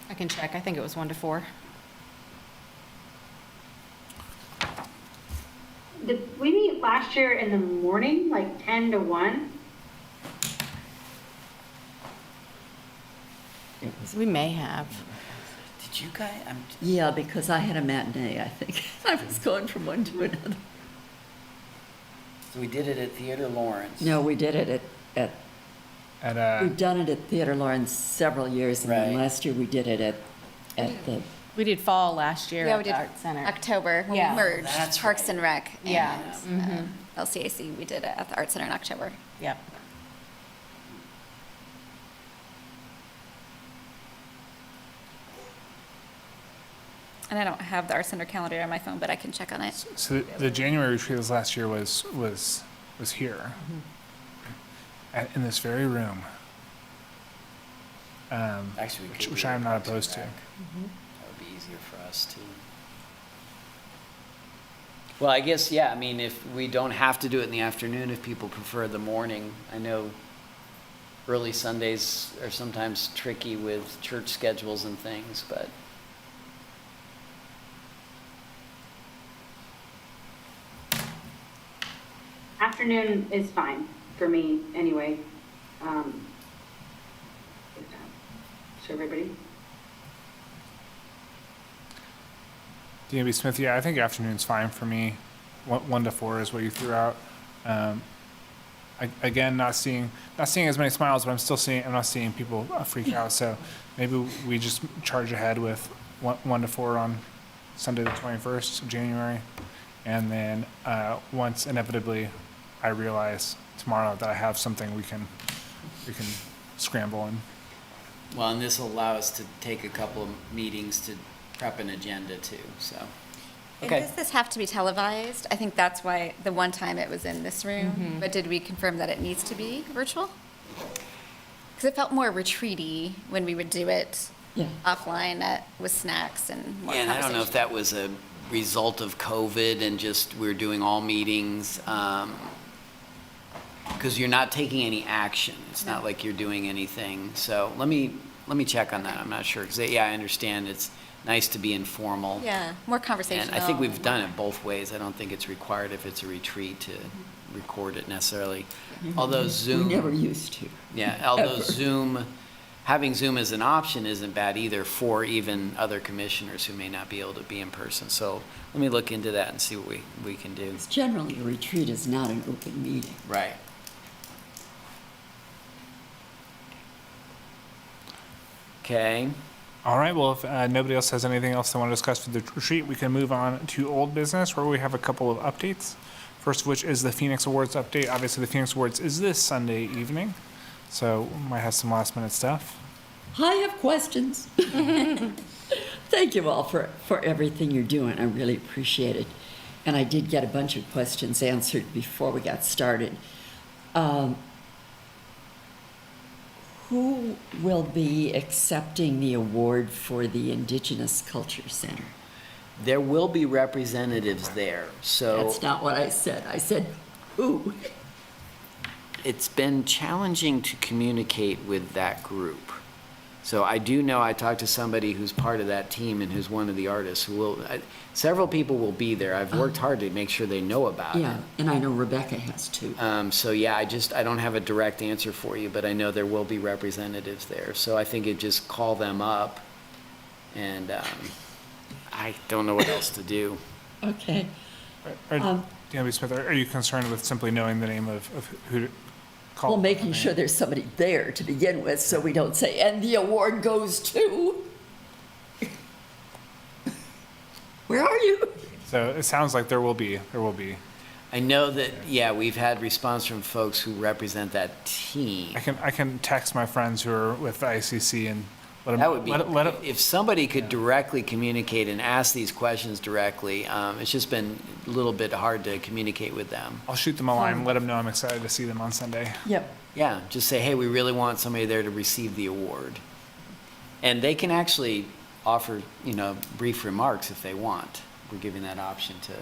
I can check. I think it was 1 to 4. Did we meet last year in the morning, like 10 to 1? It was, We may have. Did you guys? yeah, because I had a matinee, I think. I was going from one to another. So we did it at Theater Lawrence. No, we did it at we've done it at Theater Lawrence several years, and then Right. last year we did it at the, We did fall last year Yeah, at we the did Art Center. October, when Yeah. we merged That's Parks right. and Rec Yeah. and LCAC. We did it at the Art Center in October. Yep. And I don't have the Art Center calendar on my phone, but I can check on it. So the January retreat this last year was here, in this very room. Actually, we could Which do it I'm at not Parks and opposed to. Rec. That would be easier for us too. Well, I guess, yeah, I mean, if we don't have to do it in the afternoon, if people prefer the morning. I know early Sundays are sometimes tricky with church schedules and things, but Afternoon is fine for me anyway. So everybody? DB Smith, yeah, I think afternoon's fine for me. 1 to 4 is what you threw out. Again, not seeing as many smiles, but I'm not seeing people freak out. So maybe we just charge ahead with 1 to 4 on Sunday the 21st of January, and then once inevitably I realize tomorrow that I have something, we can scramble and. well, and this will allow us to take a couple of meetings to prep an agenda too, so. And Okay. does this have to be televised? I think that's why the one time it was in this room, but did we confirm that it needs to be virtual? Because it felt more retreaty when we would do it Yeah. offline with snacks and more Yeah, and I don't know if conversation. that was a result of COVID and just we were doing all meetings, because you're not taking any action. It's not like you're doing anything. So let me check on that. I'm not sure, because, yeah, I understand it's nice to be informal. Yeah, more conversational. And I think we've done it both ways. I don't think it's required if it's a retreat to record it necessarily. Although We Zoom. never used to. Yeah, although Ever. having Zoom as an option isn't bad either for even other commissioners who may not be able to be in person. So let me look into that and see what we can do. Because generally, a retreat is not an open meeting. Right. Okay, All right, well, if nobody else has anything else they want to discuss for the retreat, we can move on to old business, where we have a couple of updates. First of which is the Phoenix Awards update. Obviously, the Phoenix Awards is this Sunday evening, so we might have some last minute stuff. I have questions. Thank you all for everything you're doing. I really appreciate it. And I did get a bunch of questions answered before we got started. Who will be accepting the award for the Indigenous Culture Center? there will be representatives there, so. That's not what I said. I said, who? It's been challenging to communicate with that group. So I do know, I talked to somebody who's part of that team and who's one of the artists who will, several people will be there. I've worked hard to make sure they know about it. Yeah, and I know Rebecca has too. So yeah, I don't have a direct answer for you, but I know there will be representatives there. So I think it just call them up, and I don't know what else to do. Okay. Debbie Smith, are you concerned with simply knowing the name of who to call? Well, making sure there's somebody there to begin with, so we don't say, and the award goes to. Where are you? So it sounds like there will be. I know that, yeah, we've had response from folks who represent that team. I can text my friends who are with the ICC and let them. That would be, let it, if somebody could directly communicate and ask these questions directly, it's just been a little bit hard to communicate with them. I'll shoot them a line, let them know I'm excited to see them on Sunday. Yep. Yeah, just say, hey, we really want somebody there to receive the award. And they can actually offer, brief remarks if they want. We're giving that option to,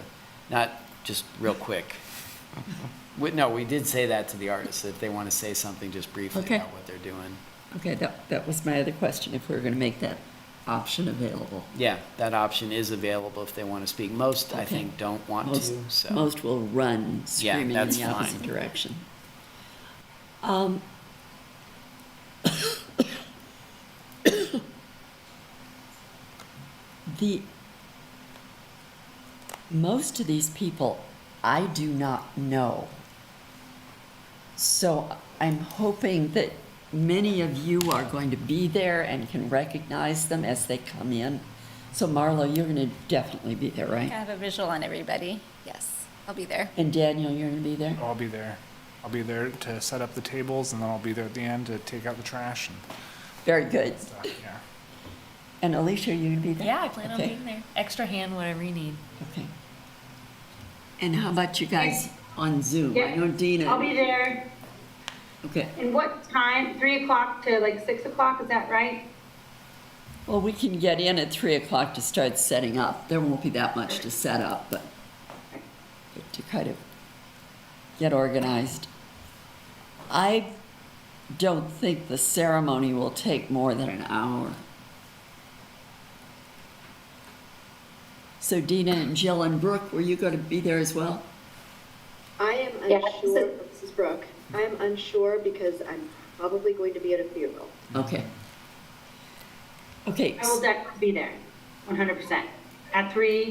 not just real quick. No, we did say that to the artists, if they want to say something just briefly Okay. about what they're doing. Okay, that was my other question, if we were going to make that option available. Yeah, that option is available if they want to speak. Most, I Okay. think, don't want Most, to, so. most will run Yeah, screaming in that's the opposite fine. direction. Most of these people, I do not know. So I'm hoping that many of you are going to be there and can recognize them as they come in. So Marlo, you're going to definitely be there, I right? have a visual on everybody. Yes, I'll be there. And Daniel, you're going to be there? I'll be there. I'll be there to set up the tables, and then I'll be there at the end to take out the trash and Very good. stuff, yeah. And Alicia, are you going to be there? Yeah, I plan on Okay. being there. Extra hand, whatever you need. Okay. And how about you guys on Zoom? I know Dina. I'll be there. Okay. And what time? 3 o'clock to like 6 o'clock, is that right? Well, we can get in at 3 o'clock to start setting up. There won't be that much to set up, but to kind of get organized. I don't think the ceremony will take more than an hour. So Dina and Jill and Brooke, were you going to be there as well? I am Yeah, unsure, this is Brooke, I am unsure because I'm probably going to be at a funeral. Okay. Okay. I will definitely be there, 100%. At 3,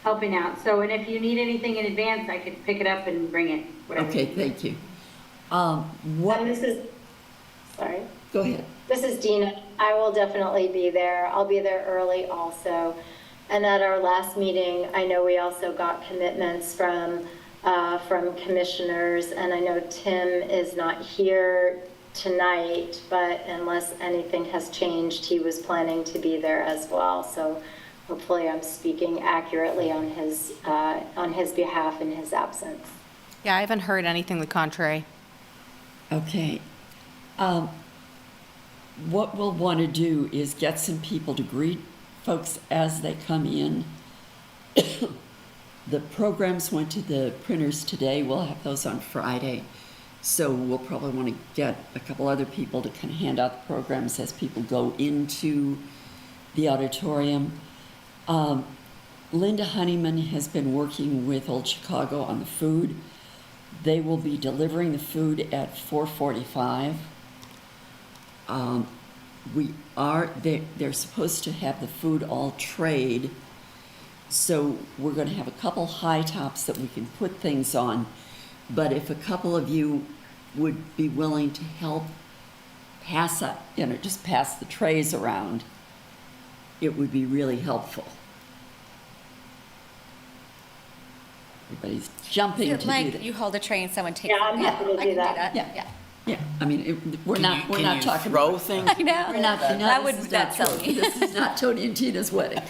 helping out. So, and if you need anything in advance, I could pick it up and bring it, whatever. Okay, thank you. And What, sorry. go ahead. This is Dina. I will definitely be there. I'll be there early also. And at our last meeting, I know we also got commitments from commissioners, and I know Tim is not here tonight, but unless anything has changed, he was planning to be there as well. So hopefully I'm speaking accurately on his behalf in his absence. Yeah, I haven't heard anything the contrary. Okay. What we'll want to do is get some people to greet folks as they come in. The programs went to the printers today. We'll have those on Friday. So we'll probably want to get a couple other people to kind of hand out the programs as people go into the auditorium. Linda Honeyman has been working with Old Chicago on the food. They will be delivering the food at 4:45. They're supposed to have the food all trayed. So we're going to have a couple high tops that we can put things on. But if a couple of you would be willing to help pass up, just pass the trays around, it would be really helpful. Everybody's jumping to do Like that. you hold a tray and someone takes it. Yeah, I'm happy to I do can do that. that. Yeah. Yeah, I mean, we're not talking. throw things? I know. We're not, That would, this is that not sell me. This is not Tony and Tina's wedding.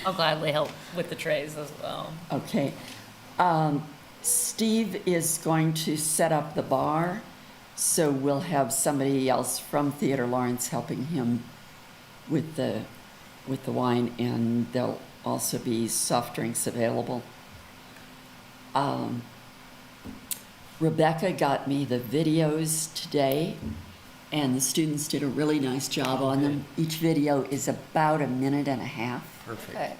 I'll gladly help with the trays as well. Okay. Steve is going to set up the bar, so we'll have somebody else from Theater Lawrence helping him with the wine, and there'll also be soft drinks available. Rebecca got me the videos today, and the students did a really nice job on them. Each video is about a minute and a half. Perfect. Good.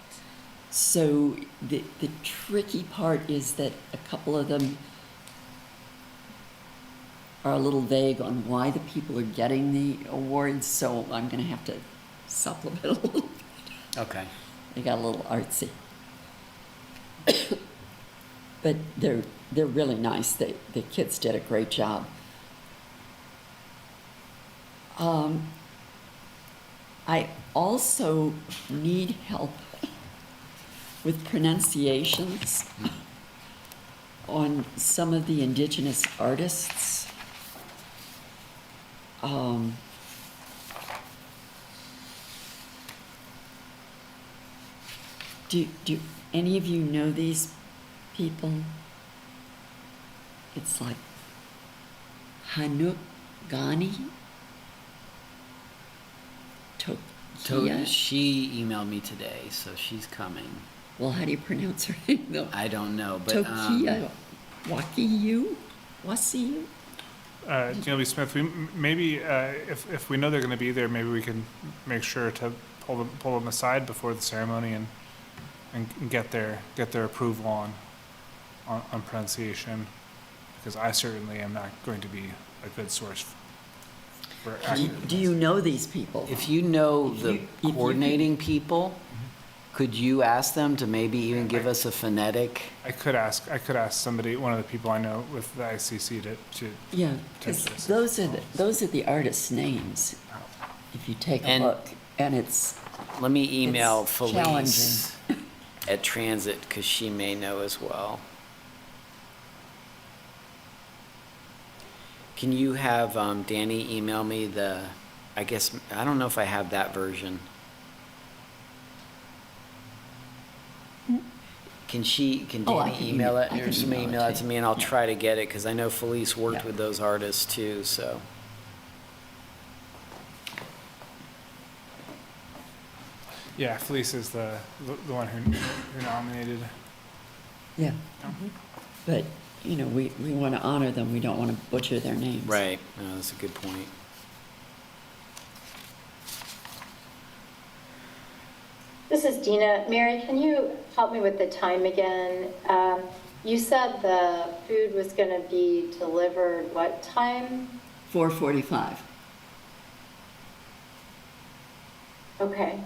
So the tricky part is that a couple of them are a little vague on why the people are getting the awards, so I'm gonna have to supplement a little bit. Okay. They got a little artsy. But they're really nice. The kids did a great job. I also need help with pronunciations on some of the indigenous artists. Do any of you know these people? It's like Hanuk Ghani, Tokia. She emailed me today, so she's coming. Well, how do you pronounce her name though? I don't know, but Tokia Wakiyu? Wasiyu? DLB Smith, maybe if we know they're going to be there, maybe we can make sure to pull them aside before the ceremony and get their approval on pronunciation, because I certainly am not going to be a good source for accurate. Do you know these people? if you know If the you could- coordinating people, could you ask them to maybe even give us a phonetic? I could ask somebody, one of the people I know with the ICC to Yeah, because potentially those are the artists' names, if you take a And- look, and it's, Let me email It's Felice at Transit, because she may know as well. Can you have Danny email me I don't know if I have that version. Can Oh, I Danny can email it, I or can somebody email it email that to to you. me, and I'll Yeah. try to get it, because I know Felice worked Yeah. with those artists too, so. Yeah, Felice is the one who nominated. yeah. But, we want to honor them, we don't want to butcher their names. Right, no, that's a good point. This is Dina. Mary, can you help me with the time again? You said the food was going to be delivered what time? 4:45. Okay.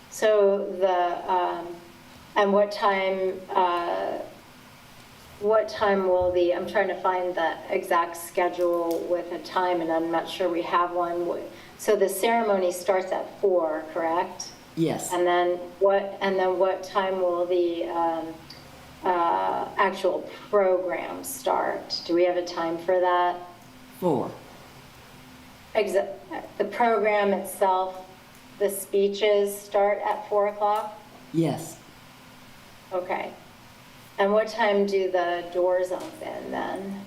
So and what time will I'm trying to find the exact schedule with a time, and I'm not sure we have one. So the ceremony starts at 4, correct? Yes, And then what time will the actual program start? Do we have a time for that? 4. The program itself, the speeches start at 4 o'clock? Yes. Okay. And what time do the doors open then?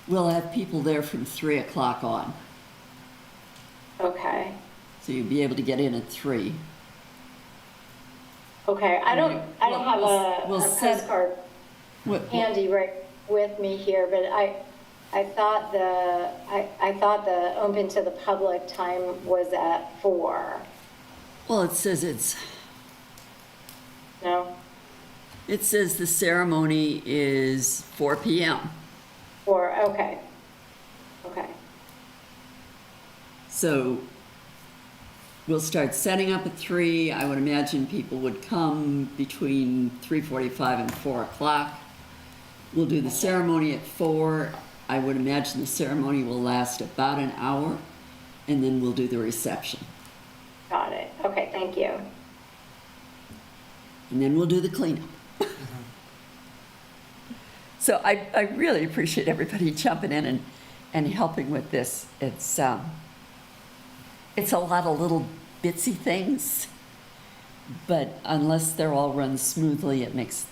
We'll have people there from 3 o'clock on, Okay. so you'll be able to get in at 3. Okay, I don't have We'll a set- postcard What- handy right with me here, but I thought the open to the public time was at 4. Well, it says No? it says the ceremony is 4 p.m. 4, okay. Okay. So we'll start setting up at 3. I would imagine people would come between 3:45 and 4 o'clock. We'll do the ceremony at 4. I would imagine the ceremony will last about an hour, and then we'll do the reception. Got it. Okay, thank you. And then we'll do the cleanup. So I really appreciate everybody jumping in and helping with this. It's a lot of little bitsy things, but unless they're all run smoothly, it makes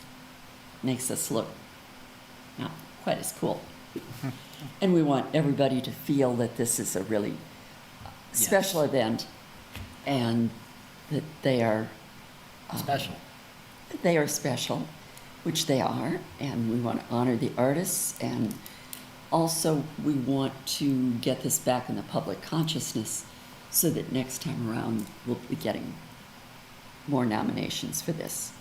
us look not quite as cool. And we want everybody to feel that this is a really special event and that they are Special. they are special, which they are, and we want to honor the artists, and also we want to get this back in the public consciousness so that next time around we'll be getting more nominations for this.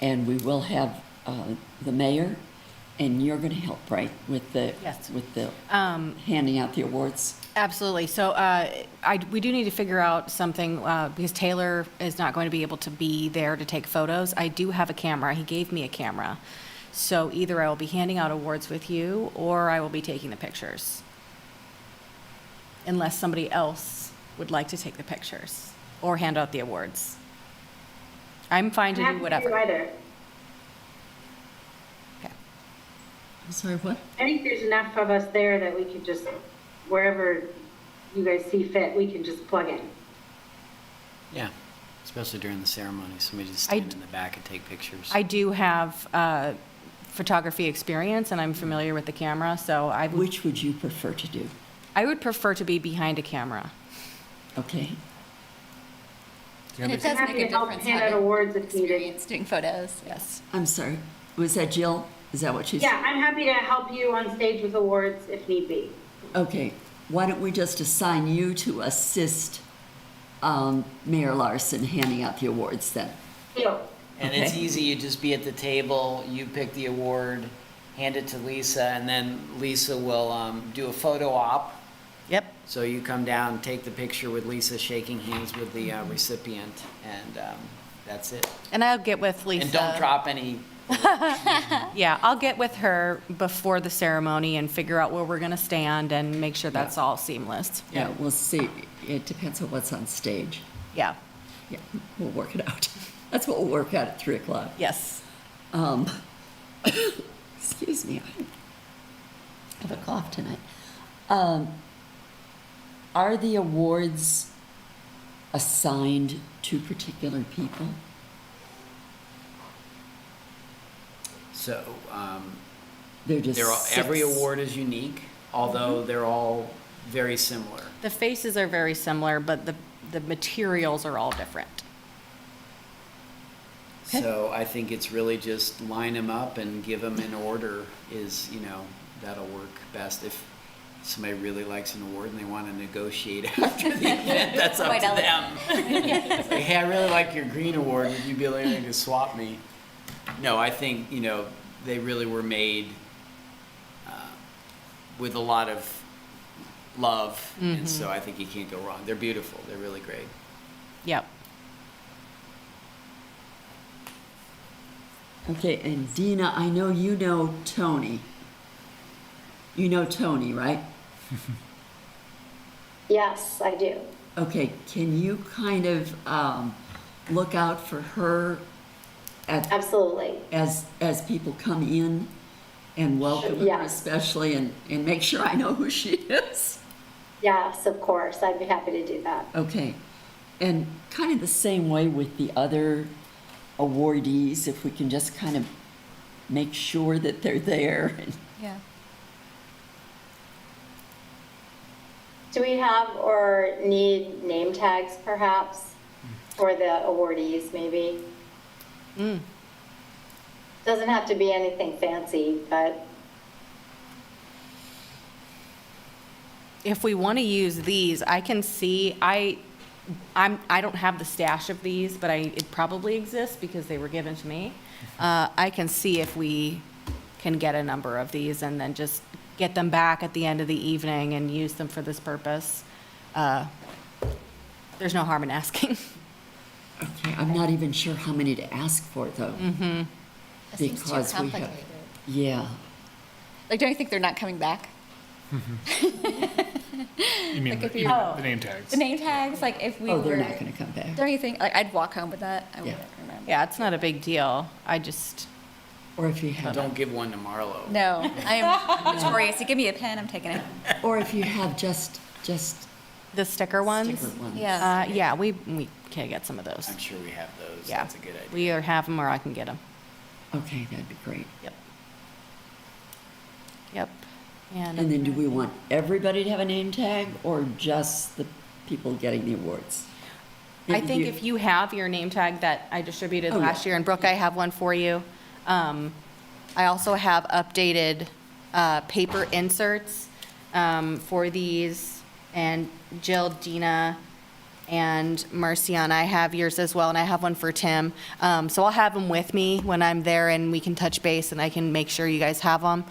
And we will have the mayor, and you're going to help, right, with the Yes. handing out the awards. Absolutely. So we do need to figure out something because Taylor is not going to be able to be there to take photos. I do have a camera. He gave me a camera. So either I will be handing out awards with you or I will be taking the pictures. Unless somebody else would like to take the pictures or hand out the awards. I'm fine to I'm do happy whatever. to do either. Okay. I'm sorry, what? I think there's enough of us there that we could just, wherever you guys see fit, we can just plug in. Yeah, especially during the ceremony, somebody just stand in the back and take pictures. I do have photography experience and I'm familiar with the camera, so Which would you prefer to do? I would prefer to be behind a camera. Okay. And it I'm does happy make a to help difference hand out having awards if needed. experience doing photos. Yes. I'm sorry. Was that Jill? Is that what she said? Yeah, I'm happy to help you on stage with awards if need be. Okay, why don't we just assign you to assist Mayor Larson handing out the awards then? Deal. And it's Okay. easy, you just be at the table, you pick the award, hand it to Lisa, and then Lisa will do a photo op. Yep. So you come down, take the picture with Lisa shaking hands with the recipient, and that's it. And I'll get with Lisa. And don't drop any. Yeah, I'll get with her before the ceremony and figure out where we're going to stand and make sure that's all seamless. Yeah, we'll see. It depends on what's on stage. Yeah. Yeah, we'll work it out. That's what we'll work out at 3 o'clock. Yes. Excuse me, I have a cough tonight. Are the awards assigned to particular people? So They're just every six- award is unique, although they're all very similar. The faces are very similar, but the materials are all different. Okay. So I think it's really just line them up and give them in order is, that'll work best. If somebody really likes an award and they want to negotiate after the event, that's up Quite to elegant. them. It's like, hey, I really like your green award, would you be willing to swap me? No, I think, they really were made with a lot of love, and so I think you can't go wrong. They're beautiful, they're really great. Yep. Okay, and Dina, I know you know Tony. You know Tony, right? Yes, I do. Okay, can you kind of look out for her Absolutely. as people come in and welcome her Yes. especially, and make sure I know who she is? Yes, of course. I'd be happy to do that. Okay, And kind of the same way with the other awardees, if we can just kind of make sure that they're there. Yeah. Do we have or need name tags perhaps for the awardees maybe? Doesn't have to be anything fancy, but If we want to use these, I can see, I don't have the stash of these, but it probably exists because they were given to me. I can see if we can get a number of these and then just get them back at the end of the evening and use them for this purpose. There's no harm in asking. Okay, I'm not even sure how many to ask for, though. That seems too Because we have, complicated. yeah. Like, don't you think they're not coming back? You mean, Like if the, you- the name tags? The name tags, like if we Oh, were. they're not gonna come back. Don't you think, like, I'd walk home with that? I wouldn't Yeah. remember. Yeah, it's not a big deal. I just, Or if you have, Don't give one to Marlo. No, I am notorious. You give me a pen, I'm taking it. or if you have just the sticker ones? sticker ones. Yeah. Yeah, we can get some of those. I'm sure we have those. Yeah. That's a good idea. We either have them or I can get them. Okay, that'd be great. Yep. Yep. And then do we want everybody to have a name tag or just the people getting the awards? I think if you have your name tag that I distributed Oh, last yeah. year, and Brooke, I have one for you. I also have updated paper inserts for these, and Jill, Dina, and Marciana, I have yours as well, and I have one for Tim. So I'll have them with me when I'm there, and we can touch base, and I can make sure you guys have them.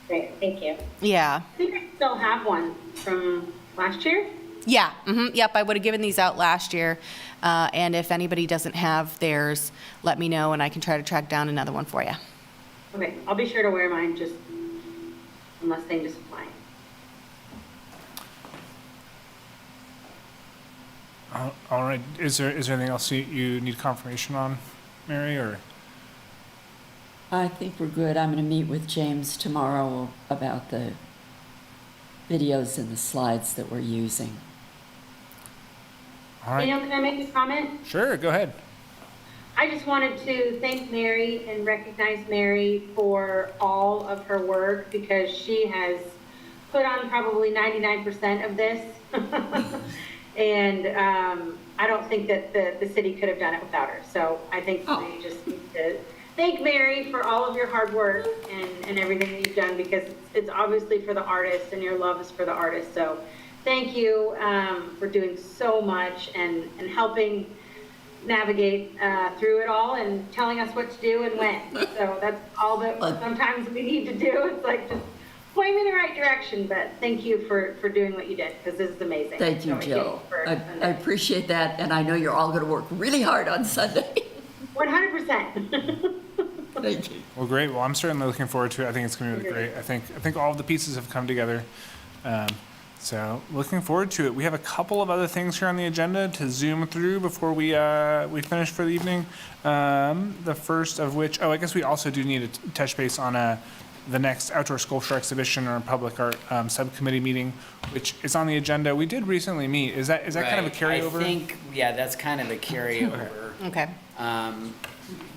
great, thank you. Yeah. I think I still have one from last year. Yeah, yep, I would have given these out last year. And if anybody doesn't have theirs, let me know and I can try to track down another one for you. Okay, I'll be sure to wear mine just unless they just fly. All right. Is there anything else you need confirmation on, Mary, or? I think we're good. I'm gonna meet with James tomorrow about the videos and the slides that we're using. All right. Daniel, can I make a comment? Sure, go ahead. I just wanted to thank Mary and recognize Mary for all of her work because she has put on probably 99% of this. And I don't think that the city could have done it without her. So I think we just need to thank Mary for all of your hard work and everything that you've done because it's obviously for the artists and your love is for the artists. So thank you for doing so much and helping navigate through it all and telling us what to do and when. So that's all that sometimes we need to do. It's like just point me in the right direction, but thank you for doing what you did because this is amazing. Thank you, So Jill. for I Sunday. appreciate that, and I know you're all gonna work really hard on Sunday. 100%. Thank you. Well, great. Well, I'm certainly looking forward to it. I think it's going to be really great. I think all of the pieces have come together. So looking forward to it. We have a couple of other things here on the agenda to zoom through before we finish for the evening. The first of which, I guess we also do need to touch base on the next outdoor sculpture exhibition or public art subcommittee meeting, which is on the agenda. We did recently meet. Is that kind of a Right. carryover? I think, yeah, that's kind of a carryover. Okay.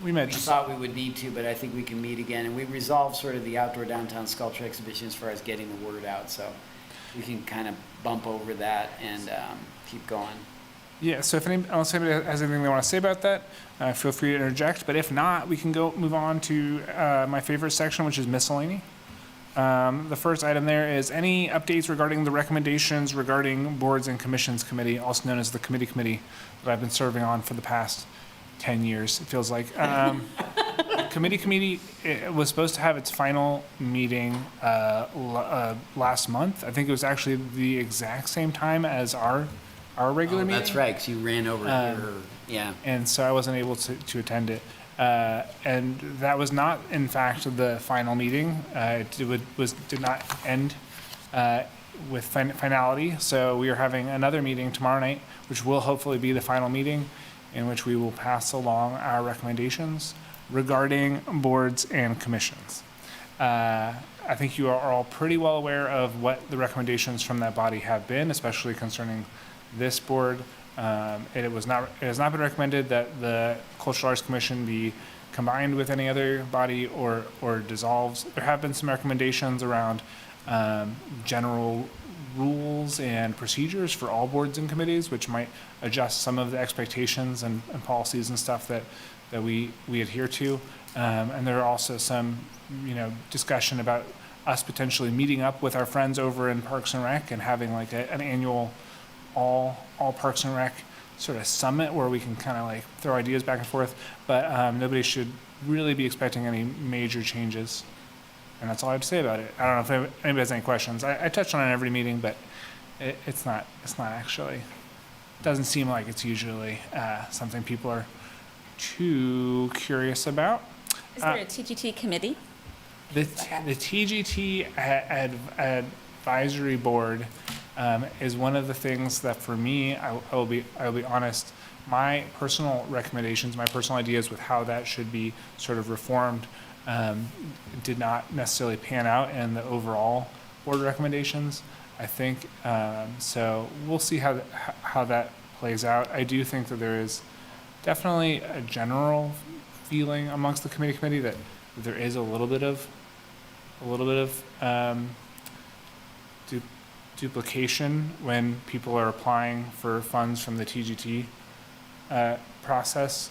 We met We just thought we would need to, but I think we can meet again. And we resolved sort of the outdoor downtown sculpture exhibition as far as getting the word out. So we can kind of bump over that and keep going. Yeah, so unless anybody has anything they want to say about that, feel free to interject. But if not, we can move on to my favorite section, which is miscellany. The first item there is any updates regarding the recommendations regarding boards and commissions committee, also known as the committee that I've been serving on for the past 10 years, it feels like. Committee it was supposed to have its final meeting last month. I think it was actually the exact same time as our regular meeting. That's right, 'cause you ran over here. Yeah. And so I wasn't able to attend it. And that was not, in fact, the final meeting. It did not end with finality. So we are having another meeting tomorrow night, which will hopefully be the final meeting, in which we will pass along our recommendations regarding boards and commissions. I think you are all pretty well aware of what the recommendations from that body have been, especially concerning this board. It has not been recommended that the Cultural Arts Commission be combined with any other body or dissolves. There have been some recommendations around general rules and procedures for all boards and committees, which might adjust some of the expectations and policies and stuff that we adhere to. And there are also some, discussion about us potentially meeting up with our friends over in Parks and Rec and having like an annual all Parks and Rec sort of summit where we can kind of like throw ideas back and forth, but nobody should really be expecting any major changes. And that's all I have to say about it. I don't know if anybody has any questions. I touched on it in every meeting, but it's not actually, it doesn't seem like it's usually something people are too curious about. Is there a TGT committee? The TGT advisory board is one of the things that for me, I will be honest, my personal recommendations, my personal ideas with how that should be sort of reformed did not necessarily pan out in the overall board recommendations. I think, so we'll see how that plays out. I do think that there is definitely a general feeling amongst the committee that there is a little bit of duplication when people are applying for funds from the TGT process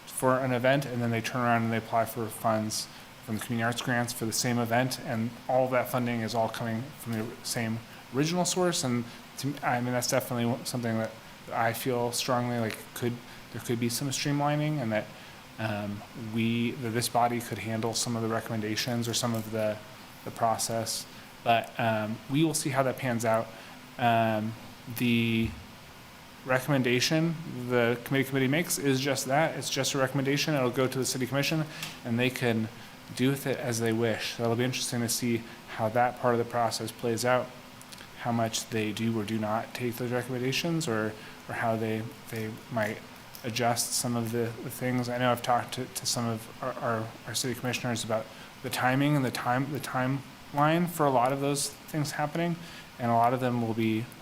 for an event, and then they turn around and they apply for funds from the community arts grants for the same event, and all of that funding is all coming from the same original source. And I mean, that's definitely something that I feel strongly like there could be some streamlining, and that that this body could handle some of the recommendations or some of the process. But we will see how that pans out. The recommendation the committee makes is just that. It's just a recommendation. It'll go to the city commission, and they can do with it as they wish. So it'll be interesting to see how that part of the process plays out, how much they do or do not take those recommendations, or how they might adjust some of the things. I know I've talked to some of our city commissioners about the timing and the timeline for a lot of those things happening, and a lot of them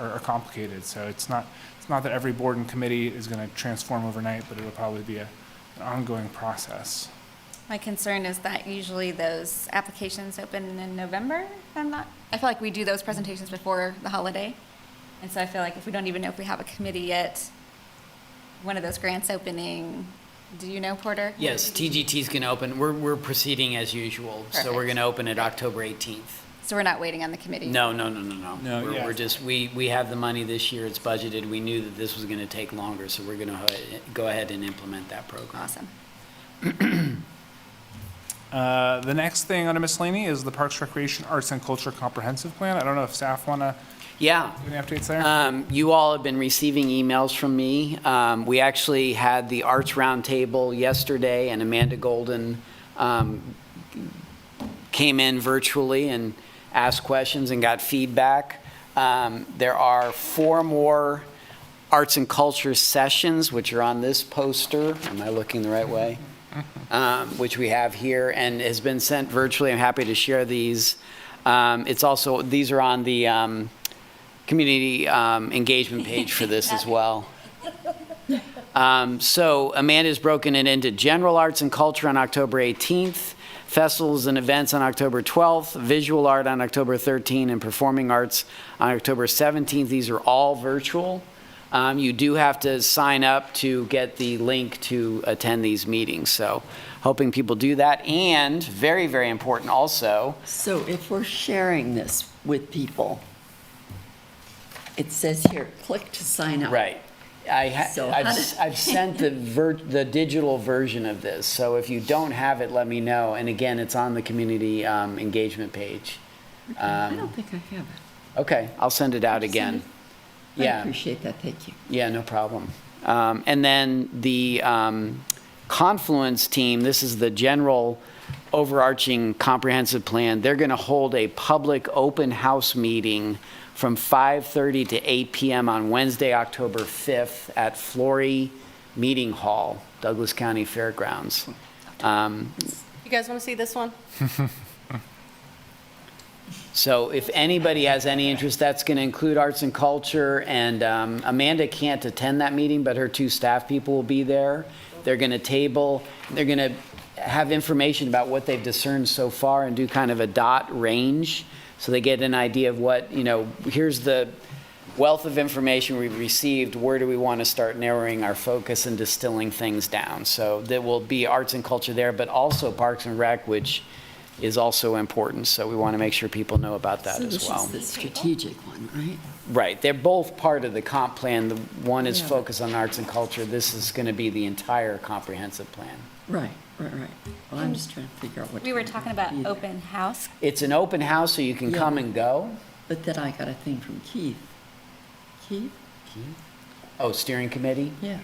are complicated. So it's not that every board and committee is going to transform overnight, but it'll probably be an ongoing process. My concern is that usually those applications open in November. I feel like we do those presentations before the holiday. And so I feel like if we don't even know if we have a committee yet, one of those grants opening, do you know, Porter? Yes, TGT's going to open. We're proceeding as usual. So we're Perfect. going to open it October 18th. So we're not waiting on the committee? No. No, yeah. We're just, we have the money this year. It's budgeted. We knew that this was going to take longer, so we're going to go ahead and implement that program. Awesome. The next thing under miscellany is the Parks, Recreation, Arts, and Culture Comprehensive Plan. I don't know if staff want to Yeah. do any updates there? You all have been receiving emails from me. We actually had the Arts Roundtable yesterday, and Amanda Golden came in virtually and asked questions and got feedback. There are 4 more arts and culture sessions, which are on this poster. Am I looking the right way? Which we have here and has been sent virtually. I'm happy to share these. It's also, these are on the community engagement page for this as well. So Amanda's broken it into general arts and culture on October 18th, festivals and events on October 12th, visual art on October 13th, and performing arts on October 17th. These are all virtual. You do have to sign up to get the link to attend these meetings. So hoping people do that. And very, very important also. So if we're sharing this with people, it says here, click to sign up. Right. I've sent the digital version of this. So if you don't have it, let me know. And again, it's on the community engagement page. I don't think I have it. Okay, I'll send it out again. I Yeah. appreciate that, thank you. Yeah, no problem. And then the Confluence team, this is the general overarching comprehensive plan. They're going to hold a public open house meeting from 5:30 to 8 p.m. on Wednesday, October 5th at Flory Meeting Hall, Douglas County Fairgrounds. You guys want to see this one? So if anybody has any interest, that's going to include arts and culture. And Amanda can't attend that meeting, but her 2 staff people will be there. They're going to table, they're going to have information about what they've discerned so far and do kind of a dot range. So they get an idea of what, here's the wealth of information we've received. Where do we want to start narrowing our focus and distilling things down? So there will be arts and culture there, but also Parks and Rec, which is also important. So we want to make sure people know about that as well. So this is the strategic one, right? Right. They're both part of the comp plan. The one is focused on arts and culture. This is going to be the entire comprehensive plan. Right. Well, I'm just trying to figure out what. We were time talking to about be there. open house. It's an open house, so you can Yeah. come and go. But then I got a thing from Keith. Keith? Oh, steering committee? Yeah.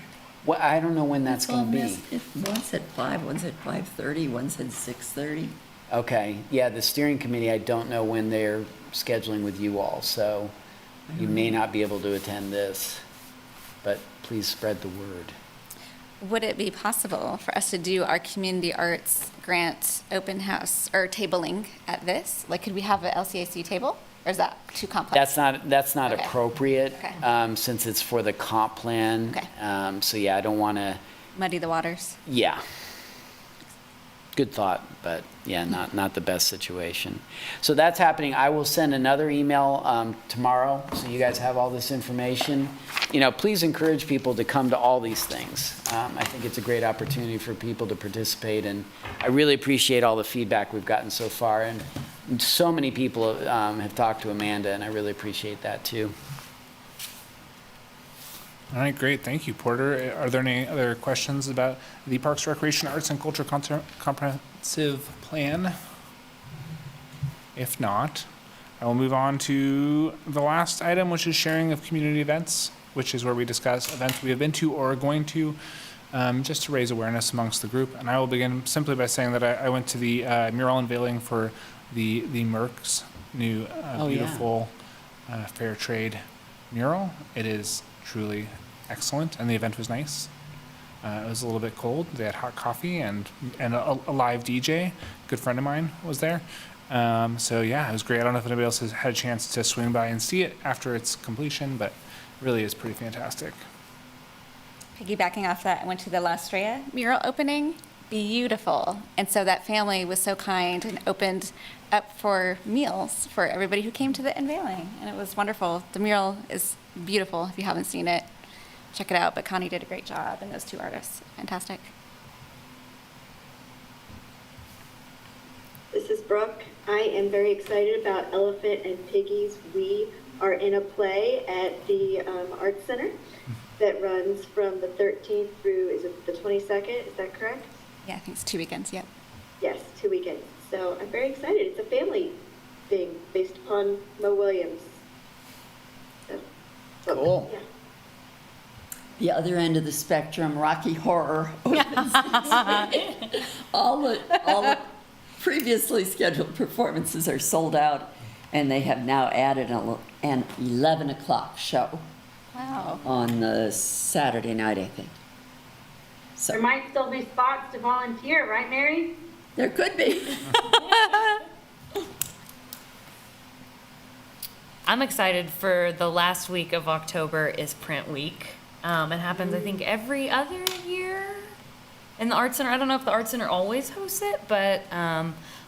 Well, I don't know when that's It's all going to be. messed- One said 5, one said 5:30, one said 6:30. Okay. Yeah, the steering committee, I don't know when they're scheduling with you all, so you may not be able to attend this, but please spread the word. Would it be possible for us to do our community arts grant open house or tabling at this? Like, could we have an LCAC table, or is that too complex? That's not Okay. appropriate, Okay. since it's for the comp plan. Okay. So yeah, I don't want to, Muddy the waters. yeah. Good thought, but yeah, not the best situation. So that's happening. I will send another email tomorrow, so you guys have all this information. Please encourage people to come to all these things. I think it's a great opportunity for people to participate, and I really appreciate all the feedback we've gotten so far. And so many people have talked to Amanda, and I really appreciate that too. All right, great. Thank you, Porter. Are there any other questions about the Parks, Recreation, Arts, and Culture Comprehensive Plan? If not, I will move on to the last item, which is sharing of community events, which is where we discuss events we have been to or are going to, just to raise awareness amongst the group. And I will begin simply by saying that I went to the mural unveiling for the Merck's new beautiful fair trade mural. It is truly excellent, and the event was nice. It was a little bit cold. They had hot coffee and a live DJ. Good friend of mine was there. So yeah, it was great. I don't know if anybody else has had a chance to swing by and see it after its completion, but it really is pretty fantastic. Piggybacking off that, I went to the La Estrella mural opening. Beautiful. And so that family was so kind and opened up for meals for everybody who came to the unveiling. And it was wonderful. The mural is beautiful. If you haven't seen it, check it out. But Connie did a great job, and those 2 artists, fantastic. This is Brooke. I am very excited about Elephant and Piggies. We are in a play at the Arts Center that runs from the 13th through, is it the 22nd? Is that correct? Yeah, I think it's 2 weekends, yep. Yes, 2 weekends. So I'm very excited. It's a family thing based upon Mo Williams. So, Cool. Yeah. The other end of the spectrum, Rocky Horror opens this week. All the previously scheduled performances are sold out, and they have now added an 11 o'clock show Wow. on the Saturday night, I think. There So might still be spots to volunteer, right, Mary? there could be. I'm excited for the last week of October is Print Week. It happens, I think, every other year in the Art Center. I don't know if the Art Center always hosts it, but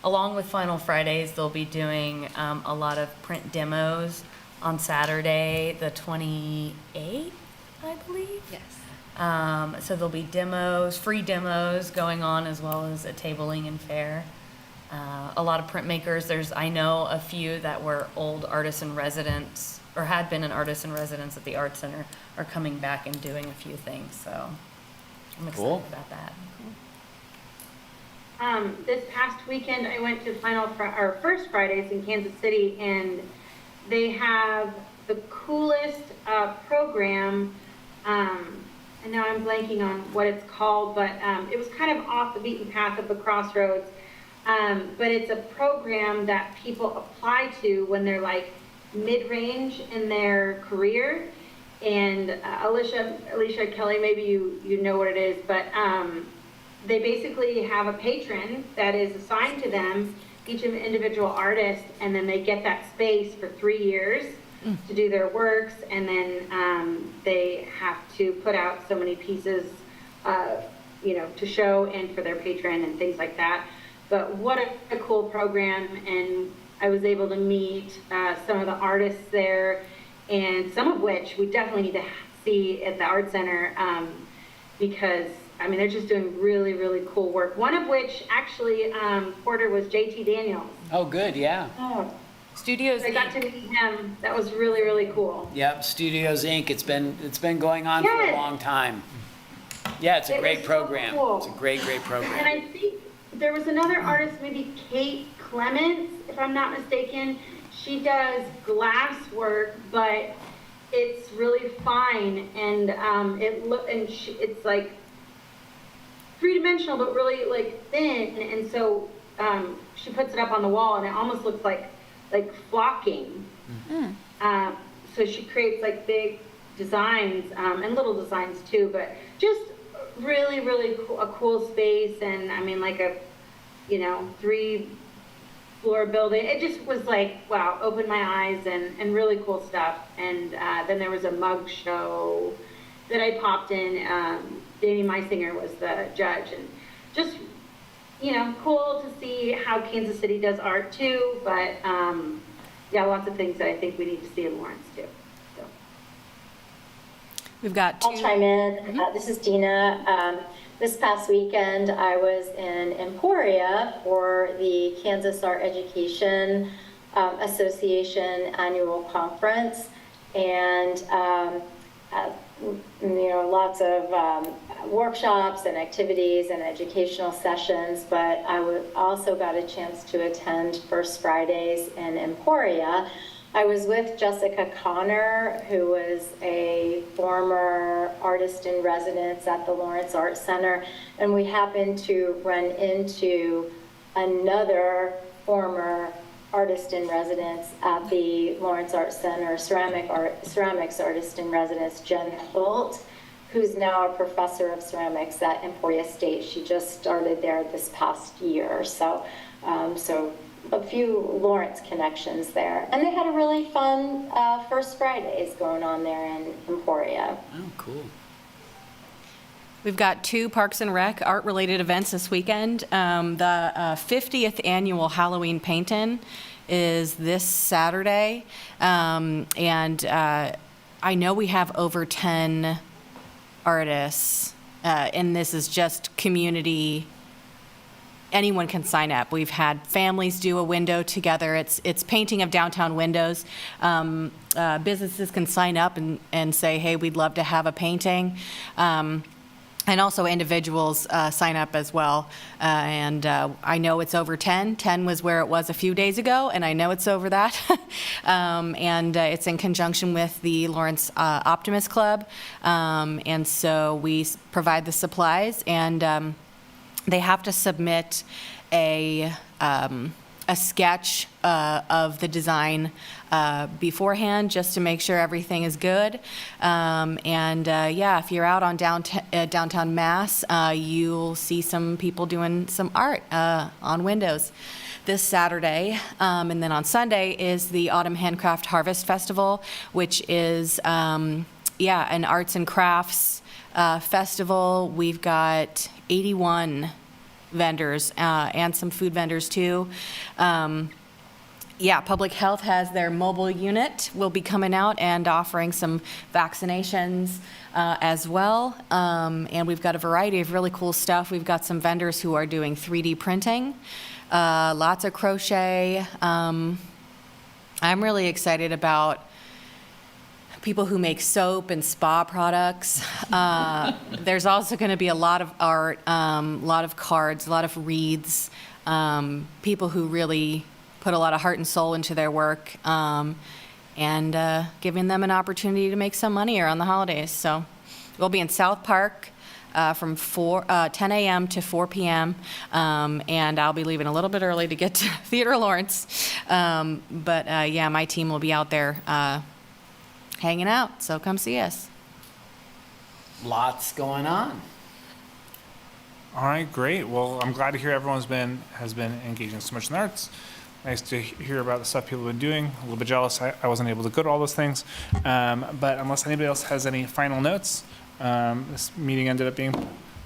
along with Final Fridays, they'll be doing a lot of print demos on Saturday, the 28th, I believe. Yes. So there'll be demos, free demos going on, as well as a tabling and fair. A lot of printmakers. I know a few that were old artists in residence or had been an artist in residence at the Art Center are coming back and doing a few things. So I'm excited Cool. about that. This past weekend, I went to First Fridays in Kansas City, and they have the coolest program. And now I'm blanking on what it's called, but it was kind of off the beaten path of the crossroads. But it's a program that people apply to when they're like mid-range in their career. And Alicia Kelly, maybe you know what it is, but they basically have a patron that is assigned to them each individual artist, and then they get that space for 3 years to do their works, and then they have to put out so many pieces, to show and for their patron and things like that. But what a cool program, and I was able to meet some of the artists there, and some of which we definitely need to see at the Art Center, because, I mean, they're just doing really, really cool work. One of which, actually, Porter, was JT Daniels. Oh, good, yeah. Oh, Studios I got to meet him. That was really, really cool. Yep, Studios Inc. It's been going on for a Yes. long time. Yeah, it's a It great was so program. cool. It's a great And program. I think there was another artist, maybe Kate Clements, if I'm not mistaken. She does glass work, but it's really fine, and it's like three-dimensional, but really like thin, and so she puts it up on the wall, and it almost looks like flocking. So she creates like big designs and little designs too, but just really, really a cool space, and I mean, like a 3-floor building. It just was like, wow, opened my eyes, and really cool stuff. And then there was a mug show that I popped in. Danny Meisinger was the judge, and just, cool to see how Kansas City does art too, but yeah, lots of things that I think we need to see in Lawrence too. So. We've got I'll two. chime in. This is Dina. This past weekend, I was in Emporia for the Kansas Art Education Association annual conference, and lots of workshops and activities and educational sessions. But I also got a chance to attend First Fridays in Emporia. I was with Jessica Connor, who was a former artist in residence at the Lawrence Art Center, and we happened to run into another former artist in residence at the Lawrence Art Center, ceramics artist in residence, Jen Holt, who's now a professor of ceramics at Emporia State. She just started there this past year, so a few Lawrence connections there. And they had a really fun First Fridays going on there in Emporia. Oh, cool. We've got 2 Parks and Rec art-related events this weekend. The 50th annual Halloween Paint-In is this Saturday, and I know we have over 10 artists, and this is just community. Anyone can sign up. We've had families do a window together. It's painting of downtown windows. Businesses can sign up and say, hey, we'd love to have a painting. And also individuals sign up as well. And I know it's over 10. 10 was where it was a few days ago, and I know it's over that. And it's in conjunction with the Lawrence Optimist Club. And so we provide the supplies, and they have to submit a sketch of the design beforehand, just to make sure everything is good. Yeah, if you're out on downtown Mass, you'll see some people doing some art on windows this Saturday. And then on Sunday is the Autumn Handcraft Harvest Festival, which is an arts and crafts festival. We've got 81 vendors and some food vendors too. Public Health has their mobile unit. Will be coming out and offering some vaccinations as well. And we've got a variety of really cool stuff. We've got some vendors who are doing 3D printing, lots of crochet. I'm really excited about people who make soap and spa products. There's also going to be a lot of art, a lot of cards, a lot of wreaths, people who really put a lot of heart and soul into their work, and giving them an opportunity to make some money around the holidays. So we'll be in South Park from 10 a.m. to 4 p.m., and I'll be leaving a little bit early to get to Theater Lawrence. My team will be out there hanging out, so come see us. Lots going on. All right, great. Well, I'm glad to hear everyone's has been engaging so much in the arts. Nice to hear about the stuff people have been doing. A little bit jealous I wasn't able to go to all those things. But unless anybody else has any final notes, this meeting ended up being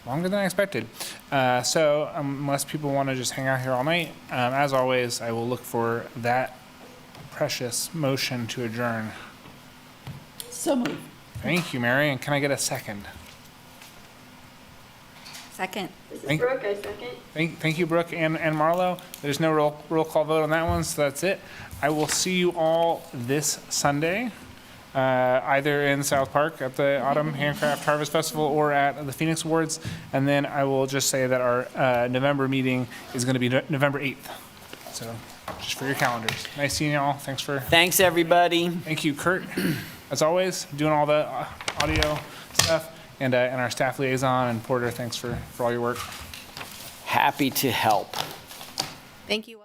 longer than I expected. So unless people want to just hang out here all night, as always, I will look for that precious motion to adjourn. So moved. Thank you, Mary. And can I get a second? Second. This is Thank- Brooke, I second. Thank you, Brooke and Marlo. There's no roll call vote on that one, so that's it. I will see you all this Sunday, either in South Park at the Autumn Handcraft Harvest Festival or at the Phoenix Awards. And then I will just say that our November meeting is going to be November 8th. So just for your calendars. Nice seeing you all. Thanks, everybody. Thank you, Kurt, as always, doing all the audio stuff. And our staff liaison and Porter, thanks for all your work. Happy to help. Thank you.